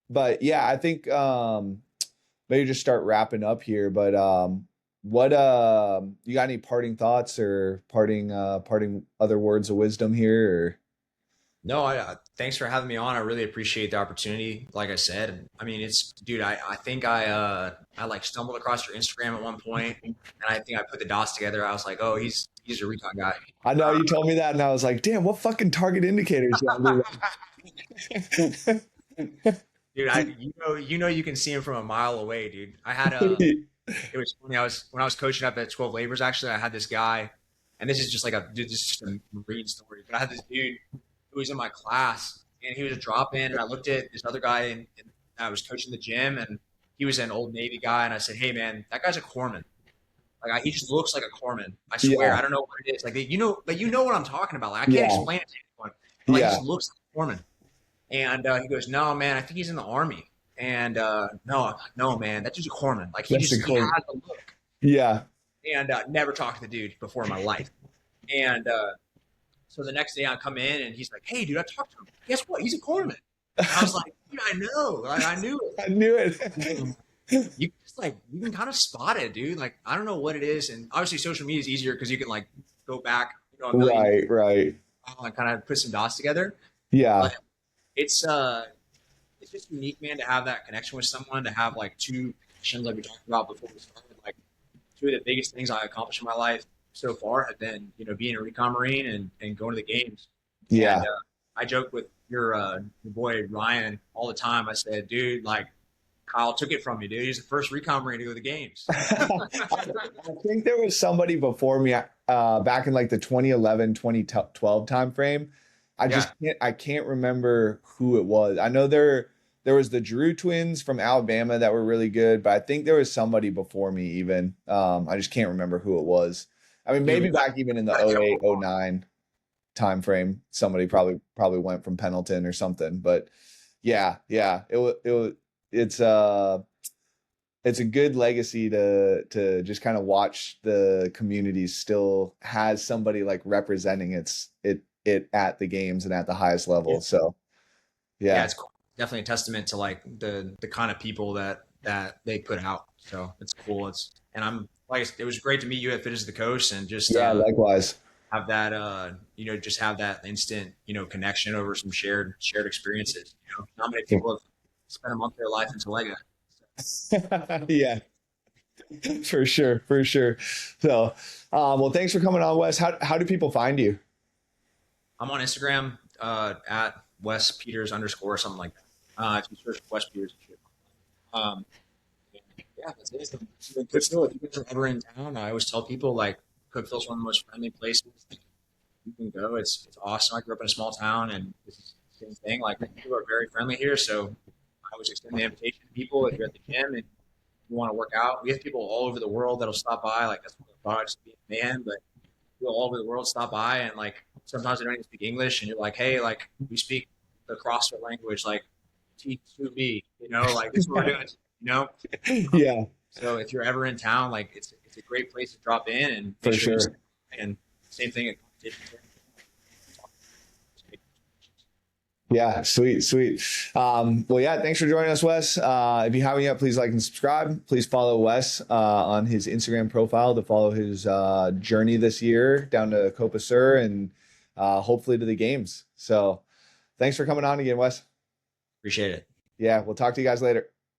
Speaker 1: but yeah, I think maybe just start wrapping up here. But what you got any parting thoughts or parting other words of wisdom here? Or
Speaker 2: No, thanks for having me on. I really appreciate the opportunity. Like I said, I mean, dude, I think I like stumbled across your Instagram at one point, and I think I put the dots together. I was like, oh, he's a recon guy.
Speaker 1: I know you told me that, and I was like, damn, what fucking target indicators do I
Speaker 2: Dude, you can see him from a mile away, dude. I had
Speaker 1: need?
Speaker 2: it was funny. When I was coaching up at 12 Labors, actually, I had this guy. And this is just like this is just a Marine story. But I had this dude who was in my class, and he was a drop in, and I looked at this other guy, and I was coaching the gym, and he was an old Navy guy, and I said, "Hey man, that guy's a corpsman. Like he just looks like a corpsman. I swear,
Speaker 1: Yeah.
Speaker 2: I don't know what it is. Like you know what I'm talking about. Like I can't
Speaker 1: Yeah.
Speaker 2: explain it to anyone. But, like he
Speaker 1: Yeah.
Speaker 2: just looks like a corpsman." And he goes, "No man, I think he's in the army." And no, I'm like, "No man, that dude's a corpsman. Like
Speaker 1: That's a
Speaker 2: he
Speaker 1: cool.
Speaker 2: has the look."
Speaker 1: Yeah.
Speaker 2: And never talked to the dude before in my life. And so the next day I come in and he's like, "Hey dude, I talked to him. Guess what? He's a corpsman." And I was like, "Dude, I know. Like I knew it."
Speaker 1: I knew it.
Speaker 2: You just like you can kind of spot it, dude. Like I don't know what it is, and obviously social media is easier because you can like go back, a million years
Speaker 1: Right.
Speaker 2: and kind of put some dots together.
Speaker 1: Yeah.
Speaker 2: But it's just unique, man, to have that connection with someone, to have like two connections like we talked about before we started. Like two of the biggest things I accomplished in my life so far have been, being a recon Marine and going to the games.
Speaker 1: Yeah.
Speaker 2: And I joke with your boy Ryan all the time. I said, dude, like Kyle took it from me, dude. He's the first recon Marine to go to the games.
Speaker 1: I think there was somebody before me back in like the 2011, 2012 time frame. I can't remember who it was. I know there was the Drew twins from Alabama that were really good, but I think there was somebody before me even. I just can't remember who it was. I mean, maybe back even in the 08, 09 time frame, somebody probably went from Pendleton or something. But yeah, it's a good legacy to just kind of watch the community still has somebody like representing it at the games and at the highest level.
Speaker 2: Yeah.
Speaker 1: So
Speaker 2: yeah, it's cool. Definitely a testament to like the kind of people that they put out. So it's cool. It was great to meet you at Fit as the Coast and just
Speaker 1: likewise.
Speaker 2: have that just have that instant connection over some shared experiences. Not many people have spent a month of their life in Tolega.
Speaker 1: Yeah, for sure. So well, thanks for coming on, Wes. How do people find you?
Speaker 2: I'm on Instagram at Wes Peters _ something like that. If you search Wes Peters, yeah, that's it. Cookeville, if you guys are ever in town, I always tell people like Cookeville's one of the most friendly places you can go. It's awesome. I grew up in a small town, and it's the same thing. Like people are very friendly here, so I always extend the invitation to people if you're at the gym and you want to work out. We have people all over the world that'll stop by. Like that's one of the products of being a man, but people all over the world stop by, and like sometimes they don't even speak English, and you're like, hey, like we speak the CrossFit language, like T2B, like this is what we're doing,
Speaker 1: Yeah,
Speaker 2: So if you're ever in town, like it's a great place to drop in and
Speaker 1: for sure.
Speaker 2: And same thing at competition.
Speaker 1: Yeah, sweet. Well, yeah, thanks for joining us, Wes. If you haven't yet, please like and subscribe. Please follow Wes on his Instagram profile to follow his journey this year down to Copa Sur and hopefully to the games. So thanks for coming on again, Wes.
Speaker 2: Appreciate it.
Speaker 1: Yeah, we'll talk to you guys later.